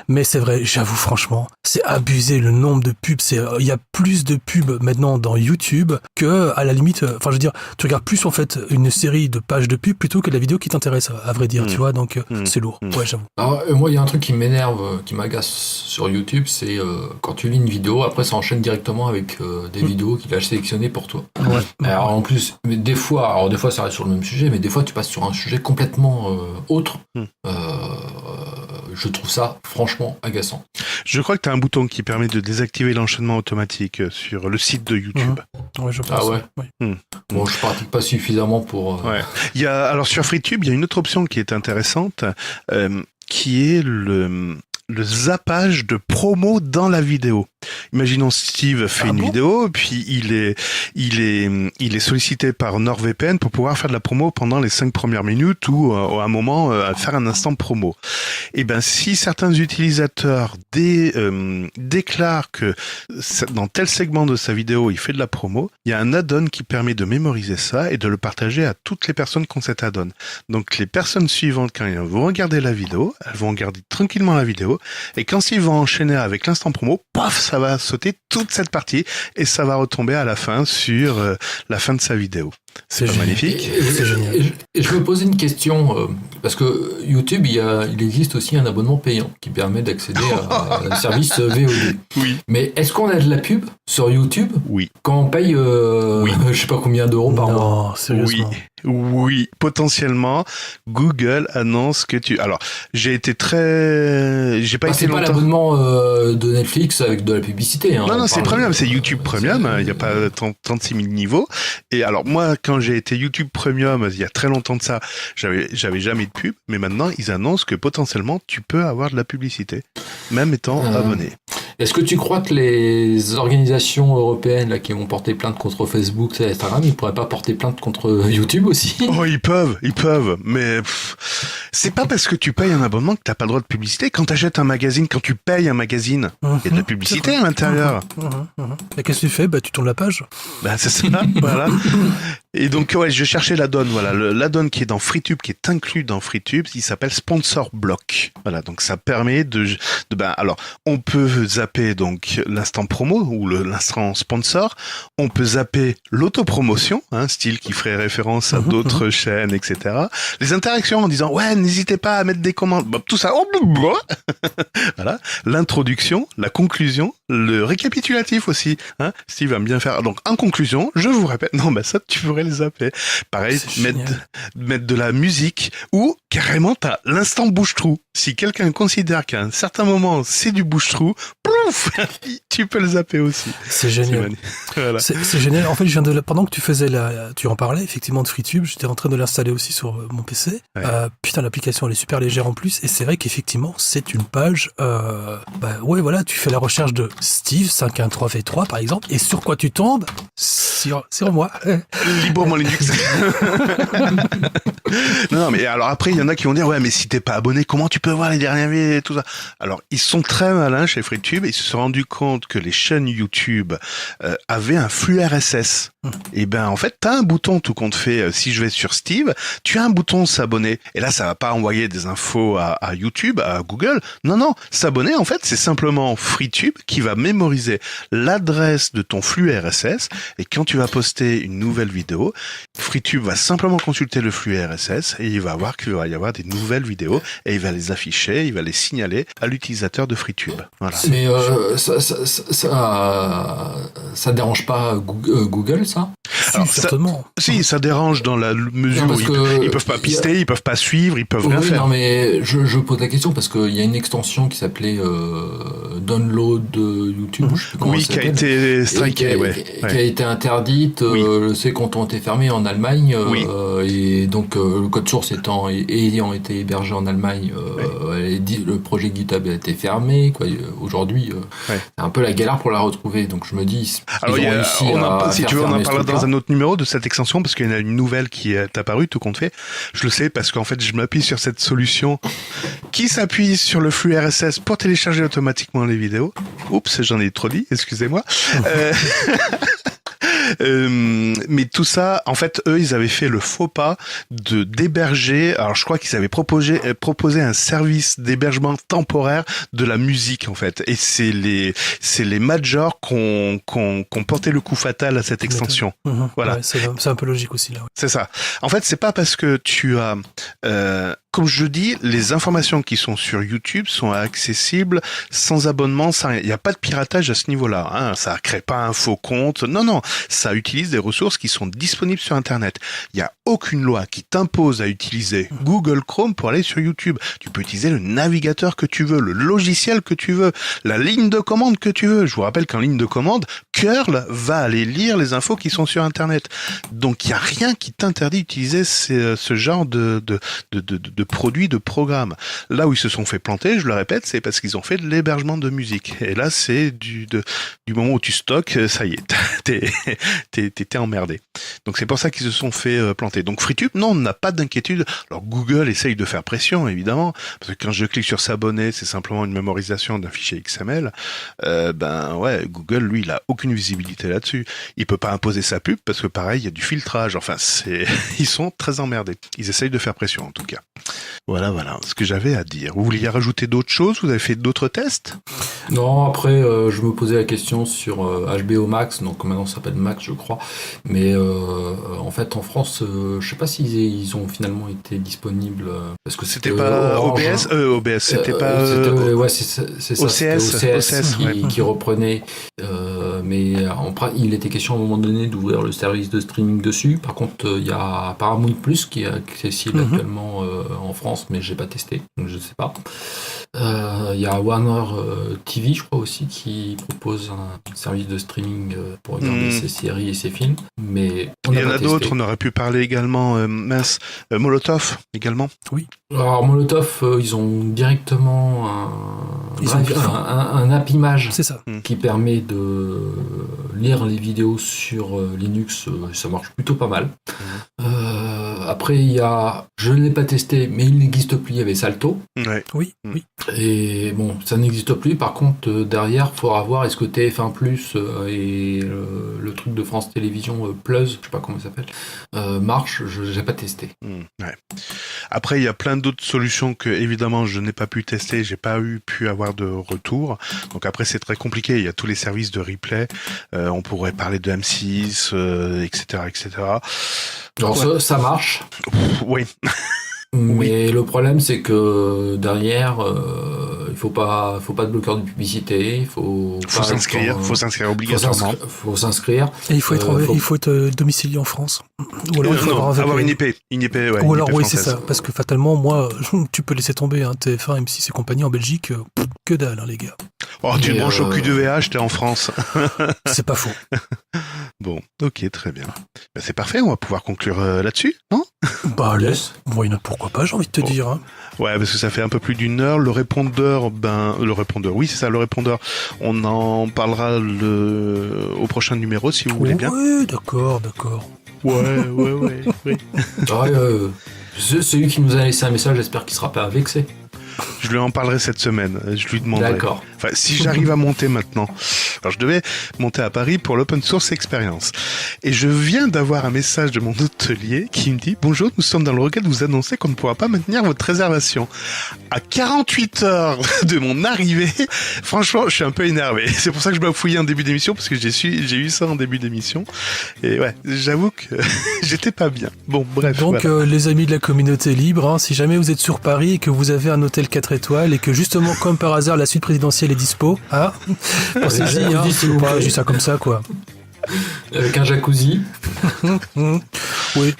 Mais c'est vrai, j'avoue franchement, c'est abusé le nombre de pubs. Il y a plus de pubs maintenant dans YouTube que à la limite. Enfin, je veux dire, tu regardes plus en fait une série de pages de pubs plutôt que la vidéo qui t'intéresse, à vrai dire. Tu vois, donc c'est lourd. Ouais, j'avoue. Alors, moi, il y a un truc qui m'énerve, qui m'agace sur YouTube, c'est quand tu lis une vidéo, après ça enchaîne directement avec des vidéos qu'il a sélectionnées pour toi. Ouais. Alors en plus, mais des fois ça reste sur le même sujet, mais des fois tu passes sur un sujet complètement autre. Je trouve ça franchement agaçant. Je crois que tu as un bouton qui permet de désactiver l'enchaînement automatique sur le site de YouTube. Ouais, je pense. Ah ouais. Oui. Bon, je pratique pas suffisamment pour. Ouais. Alors sur FreeTube, il y a une autre option qui est intéressante, qui est le zappage de promo dans la vidéo. Imaginons Steve fait une vidéo, puis il est sollicité par NordVPN pour pouvoir faire de la promo pendant les 5 premières minutes ou à un moment faire un instant promo. Et ben si certains utilisateurs déclarent que dans tel segment de sa vidéo il fait de la promo, il y a un add-on qui permet de mémoriser ça et de le partager à toutes les personnes qui ont cet add-on. Donc les personnes suivantes, quand elles vont regarder la vidéo, elles vont regarder tranquillement la vidéo, et quand ils vont enchaîner avec l'instant promo, paf, ça va sauter toute cette partie et ça va retomber à la fin sur la fin de sa vidéo. C'est magnifique. C'est génial. Et je me posais une question, parce que YouTube, il existe aussi un abonnement payant qui permet d'accéder à un service VOD. Oui. Mais est-ce qu'on a de la pub sur YouTube? Oui. Quand on paye, je sais pas combien d'euros par mois? Non, sérieusement. Oui, potentiellement, Google annonce que Alors, j'ai pas été c'est longtemps. pas l'abonnement de Netflix avec de la publicité. Non, c'est Premium, c'est YouTube Premium. Il n'y a pas 36 000 niveaux. Et alors, moi, quand j'ai été YouTube Premium, il y a très longtemps de ça, j'avais jamais de pub. Mais maintenant, ils annoncent que potentiellement, tu peux avoir de la publicité, même étant abonné. Est-ce que tu crois que les organisations européennes là, qui ont porté plainte contre Facebook et Instagram, ils pourraient pas porter plainte contre YouTube aussi? Oh, ils peuvent, mais c'est pas parce que tu payes un abonnement que t'as pas le droit de publicité. Quand t'achètes un magazine, quand tu payes un magazine, il y a de la publicité à l'intérieur. Et qu'est-ce que tu fais? Tu tournes la page. C'est ça, voilà. Et donc, je cherchais l'add-on, voilà. L'add-on qui est dans FreeTube, qui est inclus dans FreeTube, il s'appelle Sponsor Block. Voilà, donc ça permet alors, on peut zapper donc l'instant promo ou l'instant sponsor. On peut zapper l'autopromotion, style qui ferait référence à d'autres chaînes, etc. Les interactions en disant, n'hésitez pas à mettre des commandes. Tout ça, voilà. L'introduction, la conclusion, le récapitulatif aussi. Steve va bien faire. Donc, en conclusion, je vous répète, ça, tu pourrais les zapper. Pareil, mettre de la musique ou carrément, t'as l'instant bouche-trou. Si quelqu'un considère qu'à un certain moment, c'est du bouche-trou, plouf, tu peux le zapper aussi. C'est génial. Voilà. C'est génial. En fait, pendant que tu en parlais, effectivement, de FreeTube, j'étais en train de l'installer aussi sur mon PC. Ouais. Putain, l'application, elle est super légère en plus. Et c'est vrai qu'effectivement, c'est une page, voilà, tu fais la recherche de Steve 513V3, par exemple. Et sur quoi tu tombes? Sur moi. Librement Linux. Non, mais alors après, il y en a qui vont dire, mais si t'es pas abonné, comment tu peux voir les dernières vidéos et tout ça? Alors, ils sont très malins chez FreeTube et ils se sont rendus compte que les chaînes YouTube avaient un flux RSS. Et en fait, t'as un bouton tout compte fait. Si je vais sur Steve, tu as un bouton s'abonner. Et là, ça va pas envoyer des infos à YouTube, à Google. Non, s'abonner, en fait, c'est simplement FreeTube qui va mémoriser l'adresse de ton flux RSS. Et quand tu vas poster une nouvelle vidéo, FreeTube va simplement consulter le flux RSS et il va voir qu'il va y avoir des nouvelles vidéos et il va les afficher, il va les signaler à l'utilisateur de FreeTube. Voilà. Mais ça dérange pas Google, ça? Alors, certainement. Si, ça dérange dans la mesure où ils peuvent pas pister, ils peuvent pas suivre, ils peuvent rien faire. Non, mais je pose la question parce qu'il y a une extension qui s'appelait Download YouTube. Je sais plus comment Oui, ça qui a s'appelle. été strikée, Qui a été interdite, ces comptes ont été fermés en Allemagne, et donc le code source ayant été hébergé en Allemagne, le projet GitHub a été fermé, quoi. Aujourd'hui, c'est un peu la galère pour la retrouver, donc je me dis, alors, ils ont réussi à si tu veux, on en parlera dans un autre numéro de cette extension parce qu'il y en a une nouvelle qui est apparue, tout compte fait. Je le sais parce qu'en fait, je m'appuie sur cette solution qui s'appuie sur le flux RSS pour télécharger automatiquement les vidéos. Oups, j'en ai trop dit, excusez-moi. Mais tout ça, en fait, eux, ils avaient fait le faux pas d'héberger. Alors, je crois qu'ils avaient proposé un service d'hébergement temporaire de la musique, en fait. Et c'est les majors qui ont porté le coup fatal à cette extension. Voilà. Ouais, c'est un peu logique aussi, là. Ouais. C'est ça. En fait, c'est pas parce que tu as, comme je dis, les informations qui sont sur YouTube sont accessibles sans abonnement, sans rien. Il n'y a pas de piratage à ce niveau-là. Hein. Ça crée pas un faux compte. Non. Ça utilise des ressources qui sont disponibles sur Internet. Il n'y a aucune loi qui t'impose à utiliser Google Chrome pour aller sur YouTube. Tu peux utiliser le navigateur que tu veux, le logiciel que tu veux, la ligne de commande que tu veux. Je vous rappelle qu'en ligne de commande, Curl va aller lire les infos qui sont sur Internet. Donc, il n'y a rien qui t'interdit d'utiliser ce genre de produits, de programmes. Là où ils se sont fait planter, je le répète, c'est parce qu'ils ont fait de l'hébergement de musique. Et là, c'est du moment où tu stockes, ça y est, t'es emmerdé. Donc c'est pour ça qu'ils se sont fait planter. Donc FreeTube, non, on n'a pas d'inquiétude. Alors Google essaye de faire pression, évidemment, parce que quand je clique sur s'abonner, c'est simplement une mémorisation d'un fichier XML. Google, lui, il a aucune visibilité là-dessus. Il peut pas imposer sa pub parce que pareil, il y a du filtrage. Enfin, ils sont très emmerdés. Ils essayent de faire pression, en tout cas. Voilà ce que j'avais à dire. Vous vouliez rajouter d'autres choses? Vous avez fait d'autres tests? Non, après, je me posais la question sur HBO Max, donc maintenant ça s'appelle Max, je crois. Mais en fait, en France, je sais pas s'ils ont finalement été disponibles. Parce que c'était pas OBS, OBS, c'était pas. Ouais, c'est ça. OCS qui reprenait. Mais il était question à un moment donné d'ouvrir le service de streaming dessus. Par contre, il y a Paramount Plus qui est accessible actuellement en France, mais j'ai pas testé, donc je sais pas. Il y a Warner TV, je crois aussi, qui propose un service de streaming pour regarder ses séries et ses films. Mais il y en a d'autres, on aurait pu parler également, Molotov également. Oui. Alors Molotov, ils ont directement un app image qui permet de lire les vidéos sur Linux, ça marche plutôt pas mal. Après, je ne l'ai pas testé, mais il n'existe plus, il y avait Salto. Ouais. Oui. Et bon, ça n'existe plus. Par contre, derrière, il faudra voir est-ce que TF1+, et le truc de France Télévisions Plus, je sais pas comment ça s'appelle, marche. Je n'ai pas testé. Ouais. Après, il y a plein d'autres solutions que, évidemment, je n'ai pas pu tester. J'ai pas pu avoir de retour. Donc après, c'est très compliqué. Il y a tous les services de replay. On pourrait parler de M6, etc., etc. Alors ça marche. Oui. Mais le problème, c'est que derrière, il faut pas de bloqueur de publicité. Il faut s'inscrire. Faut s'inscrire obligatoirement. Faut s'inscrire. Et il faut être domicilié en France. Ou alors il faut avoir une IP. Ou alors oui, française. c'est ça. Parce que fatalement, moi, tu peux laisser tomber TF1, M6 et compagnie en Belgique. Que dalle, les gars. Oh, tu te branches au cul de VH, t'es en France. C'est pas faux. Bon, ok, très bien. Ben, c'est parfait, on va pouvoir conclure là-dessus, non? Bah, pourquoi pas, j'ai envie de te dire. Hein. Ouais, parce que ça fait un peu plus d'une heure. Le répondeur, oui, c'est ça, le répondeur. On en parlera au prochain numéro, si vous voulez bien. Oui, d'accord. Ouais. C'est lui qui nous a laissé un message, j'espère qu'il sera pas vexé. Je lui en parlerai cette semaine. Je lui demanderai. D'accord. Enfin, si j'arrive à monter maintenant. Alors, je devais monter à Paris pour l'Open Source Experience. Et je viens d'avoir un message de mon hôtelier qui me dit « Bonjour, nous sommes dans le requête de vous annoncer qu'on ne pourra pas maintenir votre réservation. » À 48 heures de mon arrivée, franchement, je suis un peu énervé. C'est pour ça que je bafouillais en début d'émission, parce que j'ai eu ça en début d'émission. Et ouais, j'avoue que j'étais pas bien. Bon, bref. Donc, voilà. les amis de la communauté libre, si jamais vous êtes sur Paris et que vous avez un hôtel 4 étoiles et que justement, comme par hasard, la suite présidentielle est dispo, pensez-y, je dis ça comme ça, quoi. Avec un jacuzzi. Oui.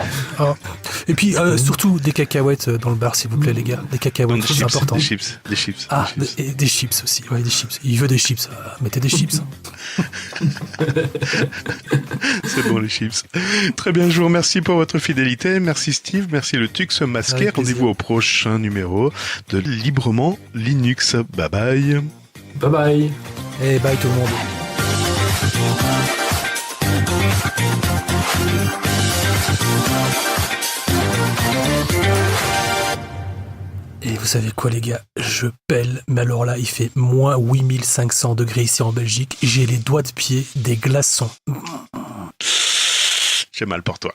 Et puis, surtout, des cacahuètes dans le bar, s'il vous plaît, les gars. Des cacahuètes, c'est important. Des chips. Et des chips aussi. Ouais, des chips. Il veut des chips. Mettez des chips. C'est bon, les chips. Très bien, je vous remercie pour votre fidélité. Merci Steve, merci le Tux masqué. Rendez-vous au prochain numéro de Librement Linux. Bye bye. Bye bye. Et bye tout le monde. Et vous savez quoi les gars, je pèle, mais alors là il fait moins 8500 degrés ici en Belgique, j'ai les doigts de pied des glaçons. J'ai mal pour toi.